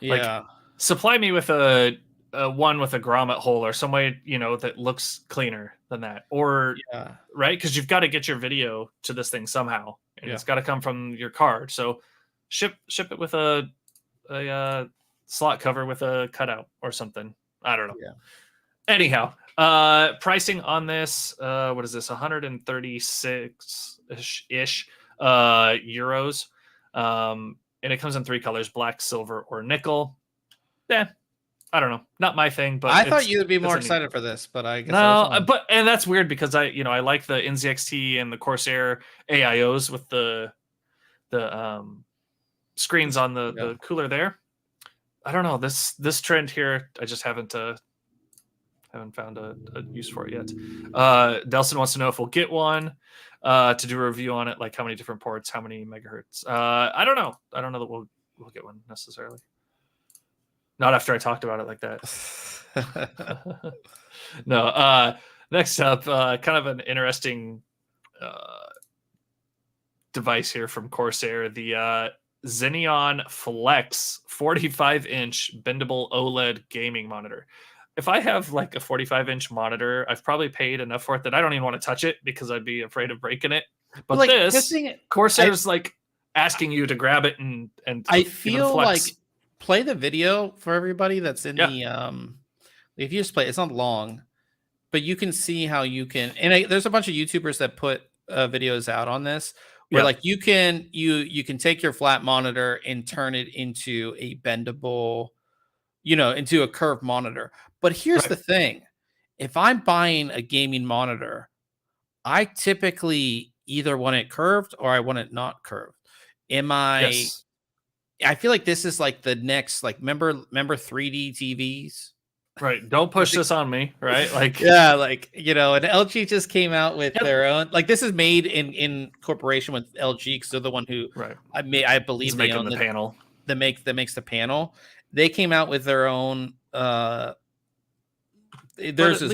Like, Yeah. supply me with a one with a grommet hole or some way, that looks cleaner than that, or Yeah. right, because you've got to get your video to this thing somehow, and Yeah. it's got to come from your card. So ship it with a slot cover with a cutout or something. I don't know. Yeah. Anyhow, pricing on this, what is this? 136 ish euros. And it comes in 3 colors: black, silver, or nickel. Yeah, I don't know. Not my thing, but I thought you would be more neat. excited for this, but I guess I was No, wrong. and that's weird because I like the NZXT and the Corsair AIOs with the screens on Yeah. the cooler there. I don't know, this trend here, I just haven't found a use for it yet. Delson wants to know if we'll get one to do a review on it, like how many different ports, how many megahertz. I don't know. I don't know that we'll get one necessarily. Not after I talked about it like that. No. Next up, kind of an interesting device here from Corsair, the XENEON Flex 45-inch bendable OLED gaming monitor. If I have like a 45-inch monitor, I've probably paid enough for it that I don't even want to touch it because I'd be afraid of breaking it. But like, this Corsair's like asking you to grab it and I feel like play the video for everybody that's in the if you just play, it's not long, but you can see how you can, and there's a bunch of YouTubers that put videos out on this where like you can take your flat monitor and turn it into a bendable, into a curved monitor. But here's the thing. If I'm buying a gaming monitor, I typically either want it curved or I want it not curved. I feel like this is like the next, like, remember 3D TVs? Right. Don't push this on me. Right. Like, yeah, like, and LG just came out with their own, like, this is made in corporation with LG because they're the one who I believe they own the panel that makes the panel. They came out with their own theirs is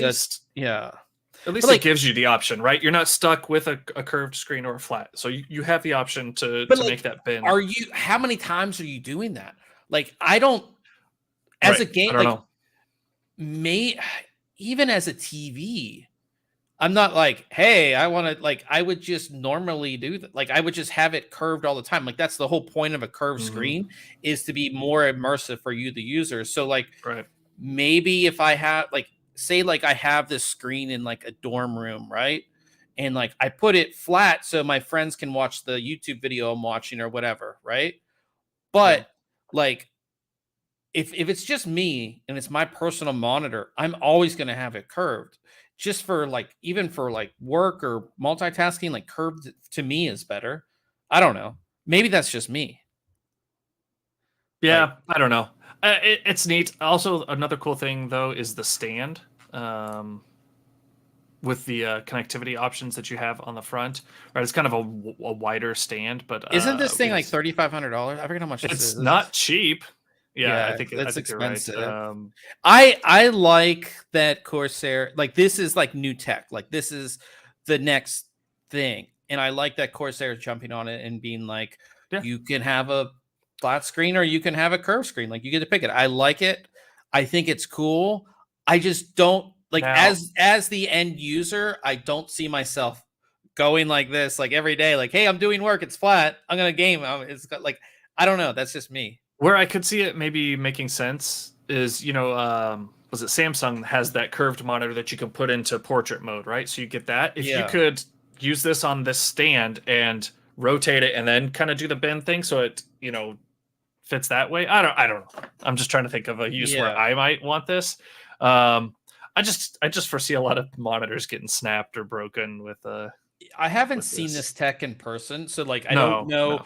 at least it gives you the option, right? You're not stuck with a curved screen or a flat, so you have the option to make that bend. How many times are you doing that? Like, I don't, as a game, I don't know. Even as a TV, I'm not like, hey, I want to, like, I would just normally do that. Like, I would just have it curved all the time. Like, that's the whole point of a curved screen, is to be more immersive for you, the user. So, like, maybe if I have, like, say, like, I have this screen in like a dorm room, right? And like I put it flat so my friends can watch the YouTube video I'm watching or whatever, right? But like, if it's just me and it's my personal monitor, I'm always going to have it curved, just for like, even for like work or multitasking. Like, curved to me is better. I don't know. Maybe that's just me. Yeah, I don't know. It's neat. Also, another cool thing though is the stand, with the connectivity options that you have on the front. Right, it's kind of a wider stand, but isn't this thing like $3,500? I forget how much this is. It's not cheap. Yeah, I think it's expensive. Right. I like that Corsair, like, this is like new tech. Like, this is the next thing, and I like that Corsair is jumping on it and being like, you can have a flat screen or you can have a curved screen. Like, you get to pick it. I like it. I think it's cool. I just don't like, as the end user, I don't see myself going like this, like, every day. Like, hey, I'm doing work. It's flat. I'm gonna game. It's got, like, I don't know. That's just me. Where I could see it maybe making sense is, let's was it Samsung has that curved monitor that you can put into portrait mode, right? So you get that. If you Yeah. could use this on this stand and rotate it and then kind of do the bend thing so it, fits that way. I don't know. I'm just trying to think of a use where Yeah. I might want this. I just foresee a lot of monitors getting snapped or broken with I haven't with seen this. this tech in person, so like I No, don't know. no.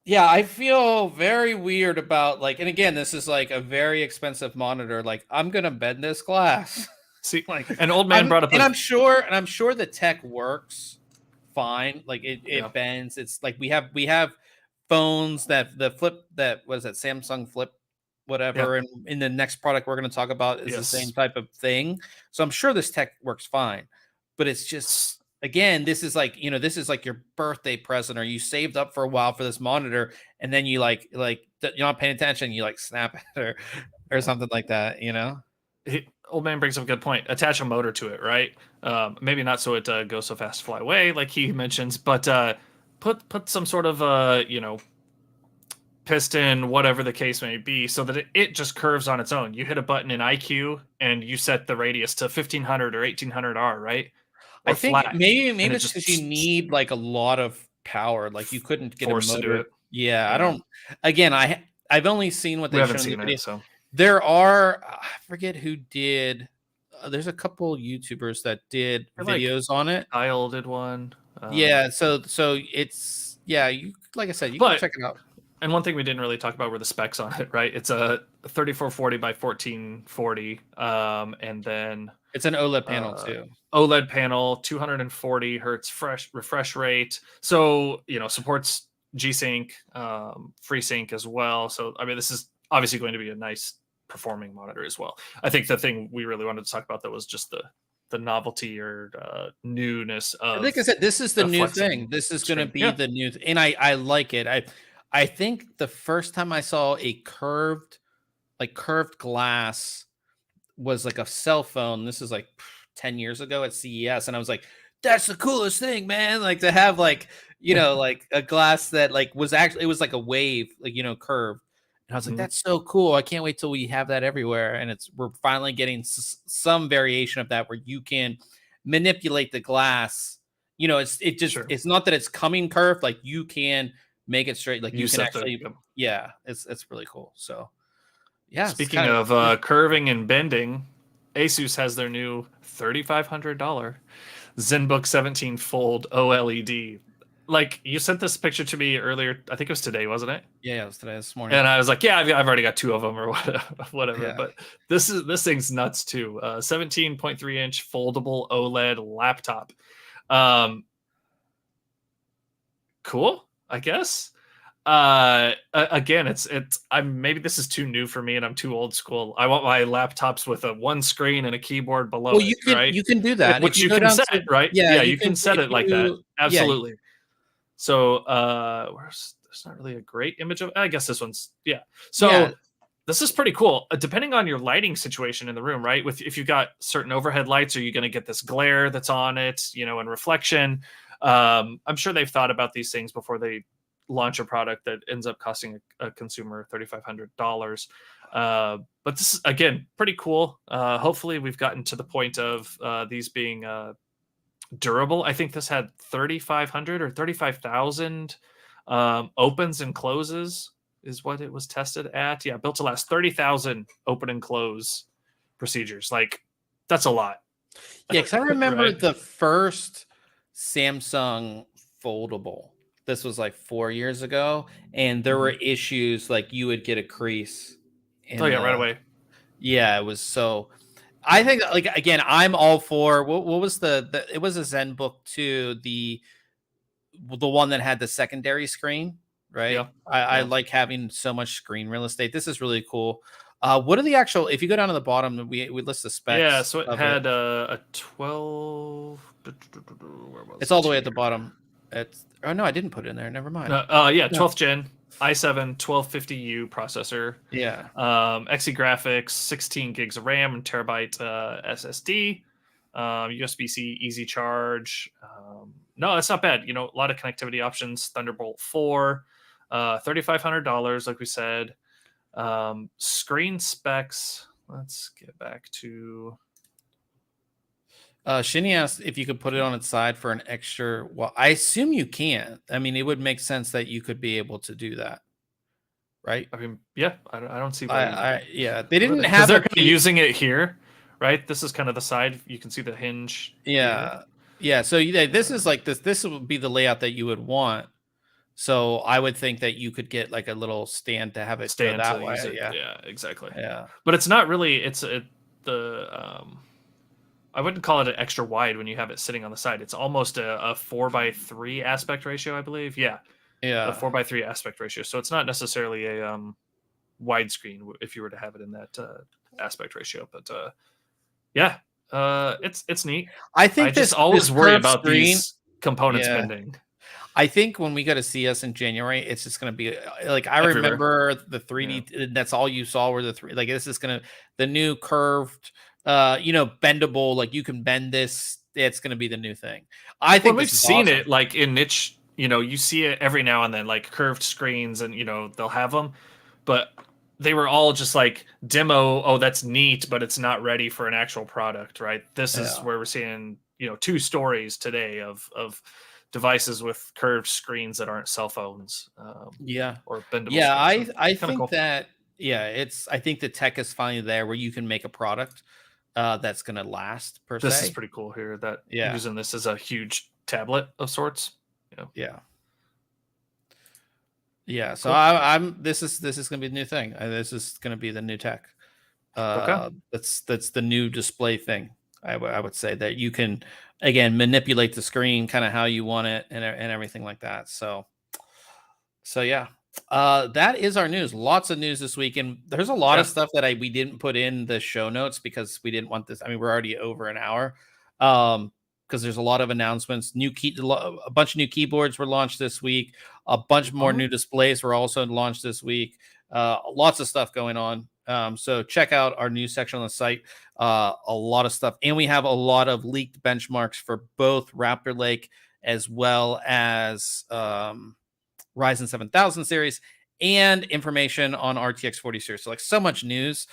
Yeah, I feel very weird about like, and again, this is like a very expensive monitor. Like, I'm gonna bend this glass. See, Like, an old man brought up I'm sure the tech works fine. Like it bends. It's like we have phones that the flip that was that Samsung Flip whatever, and in the next product we're going to talk about is the same type of thing. So I'm sure this tech works fine, but it's just again, this is like this is like your birthday present, or you saved up for a while for this monitor, and then you like you're not paying attention, you like snap it or something like that. Old man brings up a good point. Attach a motor to it, right? Maybe not so it goes so fast to fly away, like he mentions, but put some sort of piston, whatever the case may be, so that it just curves on its own. You hit a button in IQ and you set the radius to 1500 or 1800 R, right? Or I think flat, maybe it's just because you need like a lot of power. Like you couldn't get a forced to do motor. it. Yeah, I don't. Again, I've only seen what We they've haven't shown in seen the video. it, so There are I forget who did. There's a couple YouTubers that did videos on it. Kyle did one. Yeah, so it's you like I said, you can check it out. And one thing we didn't really talk about were the specs on it, right? It's a 3440 by 1440, and then it's an OLED panel too. OLED panel, 240 hertz refresh rate. So supports G-Sync, FreeSync as well. So I mean, this is obviously going to be a nice performing monitor as well. I think the thing we really wanted to talk about that was just the novelty or newness of. Like I said, this is the new thing. This is going to be the new, and I like it. I think the first time I saw a curved glass was like a cell phone. This is like 10 years ago at CES, and I was like, "That's the coolest thing, man!" Like to have like like a glass that like was actually it was like a wave, like curved. And I was like, "That's so cool! I can't wait till we have that everywhere." And we're finally getting some variation of that where you can manipulate the glass. It's not that it's coming curved, like you can make it straight, like you can actually it's really cool. So speaking of curving and bending, ASUS has their new $3,500 Zenbook 17 Fold OLED. Like you sent this picture to me earlier, I think it was today, wasn't it? Yeah, it was today, this morning. And I was like, I've already got two of them or whatever. But this thing's nuts too. 17.3-inch foldable OLED laptop. Cool, I guess. Again, it's maybe this is too new for me and I'm too old school. I want my laptops with a one screen and a keyboard below you can do that, which you can set, right? Yeah, you can set it like that. Absolutely. So there's not really a great image of. I guess this one's So this is pretty cool. Depending on your lighting situation in the room, right? If you've got certain overhead lights, are you going to get this glare that's on it, and reflection? I'm sure they've thought about these things before they launch a product that ends up costing a consumer $3,500. But this is, again, pretty cool. Hopefully we've gotten to the point of these being durable. I think this had 3,500 or 35,000 opens and closes is what it was tested at. Yeah, built to last 30,000 open and close procedures. Like, that's a lot. Yeah, because I remember the first Samsung foldable. This was like 4 years ago, and there were issues like you would get a crease. Right away. Yeah, it was so. I think like again, I'm all for what was the it was a Zenbook 2, the one that had the secondary screen, right? Yeah. I like having so much screen real estate. This is really cool. What are the actual? If you go down to the bottom, we list the specs. Yeah, so it had a 12. It's all the way at the bottom. No, I didn't put it in there. Never mind. 12th gen i7 1250U processor. Yeah. XE graphics, 16 gigs of RAM, and terabyte SSD. USB-C, easy charge. No, that's not bad. A lot of connectivity options. Thunderbolt 4, $3,500, like we said. Screen specs. let's get back to. Shinny asked if you could put it on its side for an extra. Well, I assume you can. I mean, it would make sense that you could be able to do that, right? I mean, yeah, I don't see why. Yeah, they didn't Because have they're a kind of using it here, right? This is kind of the side. You can see the hinge. Yeah, here. yeah. So this is like this. This would be the layout that you would want. So I would think that you could get like a little stand to have it go Stand that to way. use it. Yeah, Yeah, exactly. yeah. But it's not really. It's the. I wouldn't call it an extra wide when you have it sitting on the side. It's almost a 4:3 aspect ratio, I believe. Yeah, a 4:3 aspect ratio. So it's not necessarily a widescreen if you were to have it in that aspect ratio. But yeah, it's neat. I think I just always worry about these components Yeah. bending. I think when we go to CS in January, it's just going to be like I Everywhere. remember the 3D. That's all you saw were the three. Like this is going to the new curved, bendable. Like you can bend this. It's going to be the new thing. I think we've seen it like in niche. You see it every now and then, like curved screens, and they'll have them, but they were all just like demo. Oh, that's neat, but it's not ready for an actual product, right? This is where we're seeing 2 stories today of devices with curved screens that aren't cell phones. Or bendable. Yeah, screens. So I think cool. that I think the tech is finally there where you can make a product that's going to last per se. This is pretty cool here. That using this as a huge tablet of sorts. Yeah. So cool. This is going to be the new thing. This is going to be the new tech. That's the new display thing. I would say that you can again manipulate the screen kind of how you want it and everything like that. So yeah. That is our news. Lots of news this week, and there's a lot of stuff that we didn't put in the show notes because we didn't want this. I mean, we're already over an hour. Because there's a lot of announcements. A bunch of new keyboards were launched this week. A bunch more new displays were also launched this week. Lots of stuff going on. So check out our news section on the site. A lot of stuff, and we have a lot of leaked benchmarks for both Raptor Lake as well as Ryzen 7000 series, and information on RTX 40 series. So like so much news.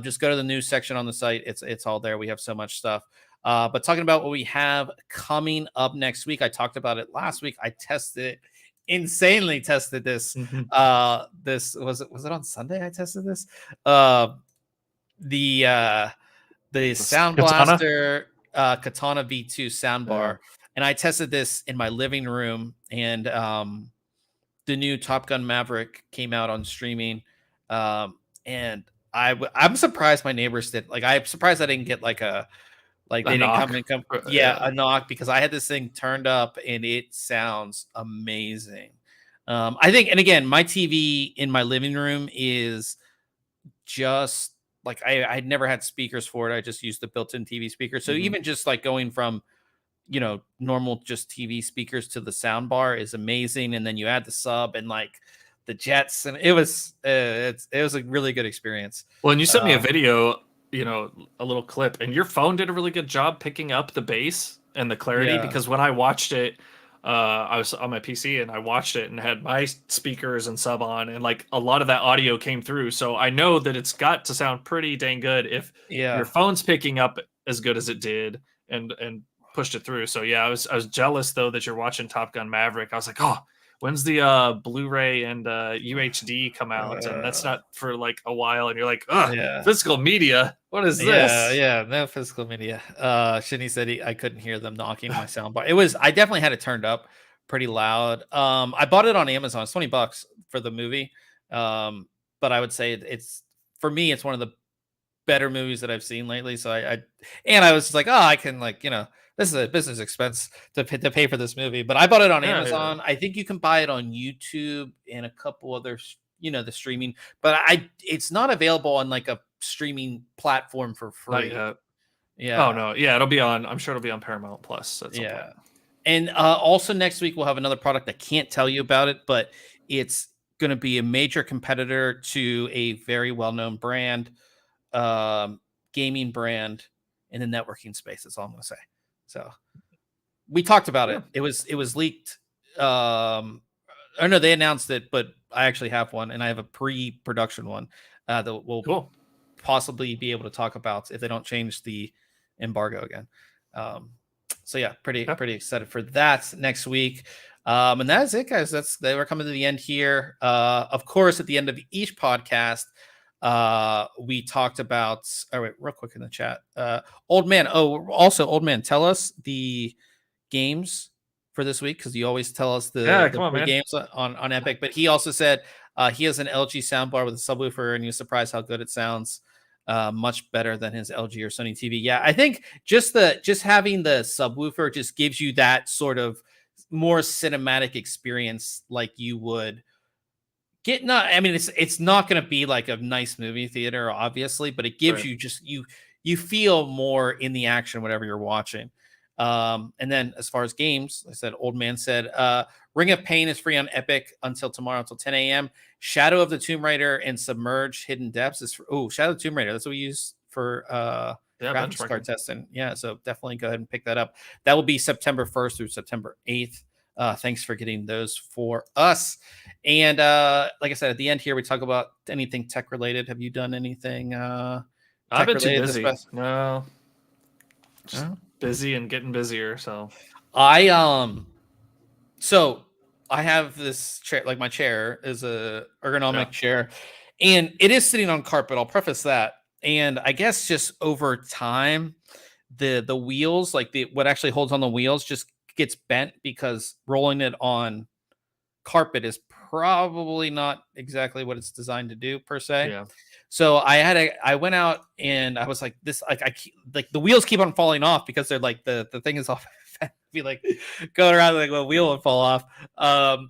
Just go to the news section on the site. It's all there. We have so much stuff. But talking about what we have coming up next week, I talked about it last week. I insanely tested this. This was it on Sunday? I tested this. The Sound Blaster Katana V2 soundbar, and I tested this in my living room. And the new Top Gun Maverick came out on streaming, and I'm surprised my neighbors did. Like I'm surprised I didn't get like a. Like they didn't come a knock, because I had this thing turned up and it sounds amazing. I think, and again, my TV in my living room is just like I'd never had speakers for it. I just used the built-in TV speaker. So even just like going from normal just TV speakers to the sound bar is amazing. And then you add the sub and like the jets, and it was a really good experience. Well, and you sent me a video. A little clip, and your phone did a really good job picking up the bass and the clarity, because when I watched it, I was on my PC and I watched it and had my speakers and sub on, and like a lot of that audio came through. So I know that it's got to sound pretty dang good if your phone's picking up as good as it did and pushed it through. So yeah, I was jealous though that you're watching Top Gun Maverick. I was like, oh, when's the Blu-ray and UHD come out? And that's not for like a while. And you're like, physical media. What is this? Yeah, no physical media. Shinny said I couldn't hear them knocking my soundbar. I definitely had it turned up pretty loud. I bought it on Amazon. It's $20 for the movie. But I would say it's one of the better movies that I've seen lately. So I was just like, I can this is a business expense to pay for this movie, but I bought it on Amazon. I think you can buy it on YouTube and a couple other, the streaming, but it's not available on like a streaming platform for free. Yeah. Oh no. Yeah. I'm sure it'll be on Paramount Plus. And also next week, we'll have another product. I can't tell you about it, but it's going to be a major competitor to a very well-known brand, gaming brand in the networking space. That's all I'm going to say. So we talked about it. It was leaked. No, they announced it, but I actually have one, and I have a pre-production one that will possibly be able to talk about if they don't change the embargo again. So yeah, pretty excited for that next week. And that's it, guys. They were coming to the end here. Of course, at the end of each podcast, we talked about. Oh wait, real quick in the chat. Old man. Oh, also, old man, tell us the games for this week, because you always tell us the games on Epic. But he also said he has an LG soundbar with a subwoofer, and he was surprised how good it sounds. Much better than his LG or Sony TV. Yeah, I think just having the subwoofer just gives you that sort of more cinematic experience, like you would get. Not, I mean, it's not going to be like a nice movie theater, obviously, but it gives you just you feel more in the action, whatever you're watching. And then as far as games, I said, old man said, Ring of Pain is free on Epic until tomorrow, until 10 a.m. Shadow of the Tomb Raider and Submerged Hidden Depths is Shadow of the Tomb Raider. That's what we use for graphics card testing. Yeah, so definitely go ahead and pick that up. That will be September 1st through September 8th. Thanks for getting those for us. And like I said, at the end here, we talk about anything tech related. Have you done anything I've been too busy. No. Just busy and getting busier. So I have this chair, like my chair is a ergonomic chair, and it is sitting on carpet. I'll preface that. And I guess just over time, the wheels, like what actually holds on the wheels, just gets bent, because rolling it on carpet is probably not exactly what it's designed to do per se. Yeah. So I went out and I was like, like the wheels keep on falling off, because they're like the thing is off. Be like going around like a wheel would fall off.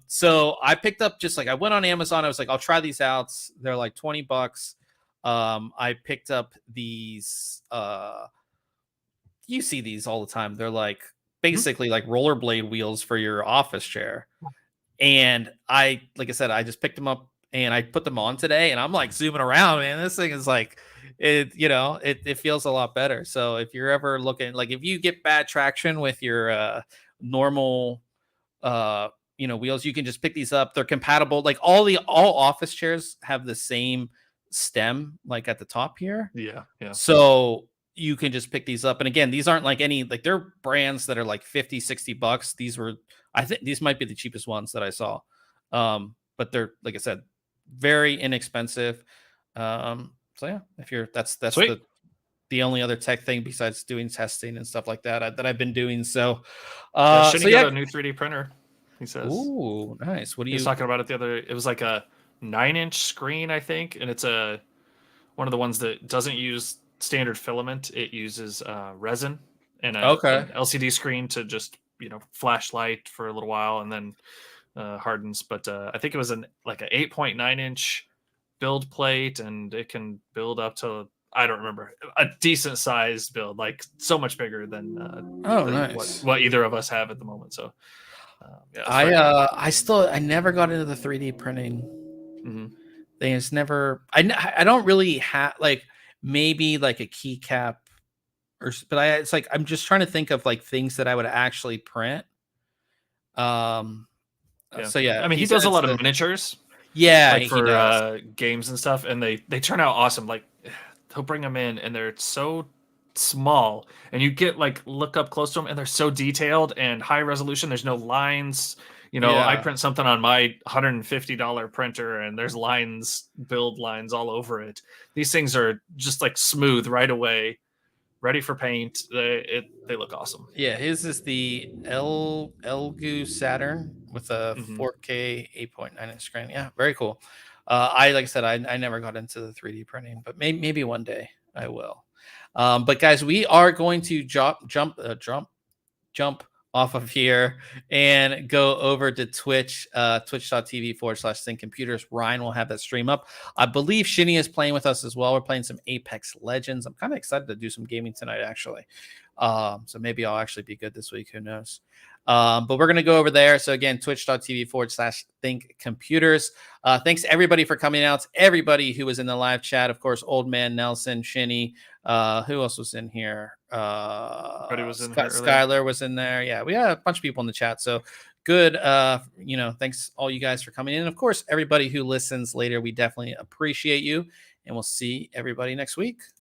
So I picked up, just like I went on Amazon. I was like, I'll try these out. They're like $20. I picked up these. You see these all the time. They're like basically like rollerblade wheels for your office chair. And like I said, I just picked them up and I put them on today, and I'm like zooming around, man. This thing is like, it feels a lot better. So if you're ever looking, like if you get bad traction with your normal wheels, you can just pick these up. They're compatible. Like all office chairs have the same stem, like at the top here. Yeah. So you can just pick these up. And again, these aren't like they're brands that are like $50-$60. I think these might be the cheapest ones that I saw. But they're, like I said, very inexpensive. So yeah, if that's the only other tech thing besides doing testing and stuff like that that I've been doing. So shouldn't you get a new 3D printer? He says. Ooh, nice. What are you talking about it it was like a 9-inch screen, I think, and it's one of the ones that doesn't use standard filament. It uses resin and an LCD screen to just flashlight for a little while and then hardens. But I think it was an 8.9-inch build plate, and it can build up to, I don't remember, a decent sized build, like so much bigger than nice. what either of us have at the moment. So I never got into the 3D printing thing. It's never, I don't really have, like, maybe like a keycap but I'm just trying to think of like things that I would actually print. So yeah, I mean, he does a lot of miniatures. Yeah, like for games and stuff, and they turn out awesome. Like he'll bring them in, and they're so small, and you get look up close to them, and they're so detailed and high resolution. There's no lines. I print something on my $150 printer, and there's build lines all over it. These things are just like smooth right away, ready for paint. They look awesome. Yeah, his is the Elgu Saturn with a 4K 8.9-inch screen. Yeah, very cool. Like I said, I never got into the 3D printing, but maybe one day I will. But guys, we are going to jump off of here and go over to Twitch, twitch.tv/ThinkComputers. Ryan will have that stream up. I believe Shinny is playing with us as well. We're playing some Apex Legends. I'm kind of excited to do some gaming tonight, actually. So maybe I'll actually be good this week. Who knows? But we're going to go over there. So again, twitch.tv/ThinkComputers. Thanks everybody for coming out. Everybody who was in the live chat, of course, Old Man, Nelson, Shinny. Who else was in here? Skylar was in there. Yeah, we had a bunch of people in the chat. So good. Thanks all you guys for coming in. And of course, everybody who listens later, we definitely appreciate you. and we'll see everybody next week.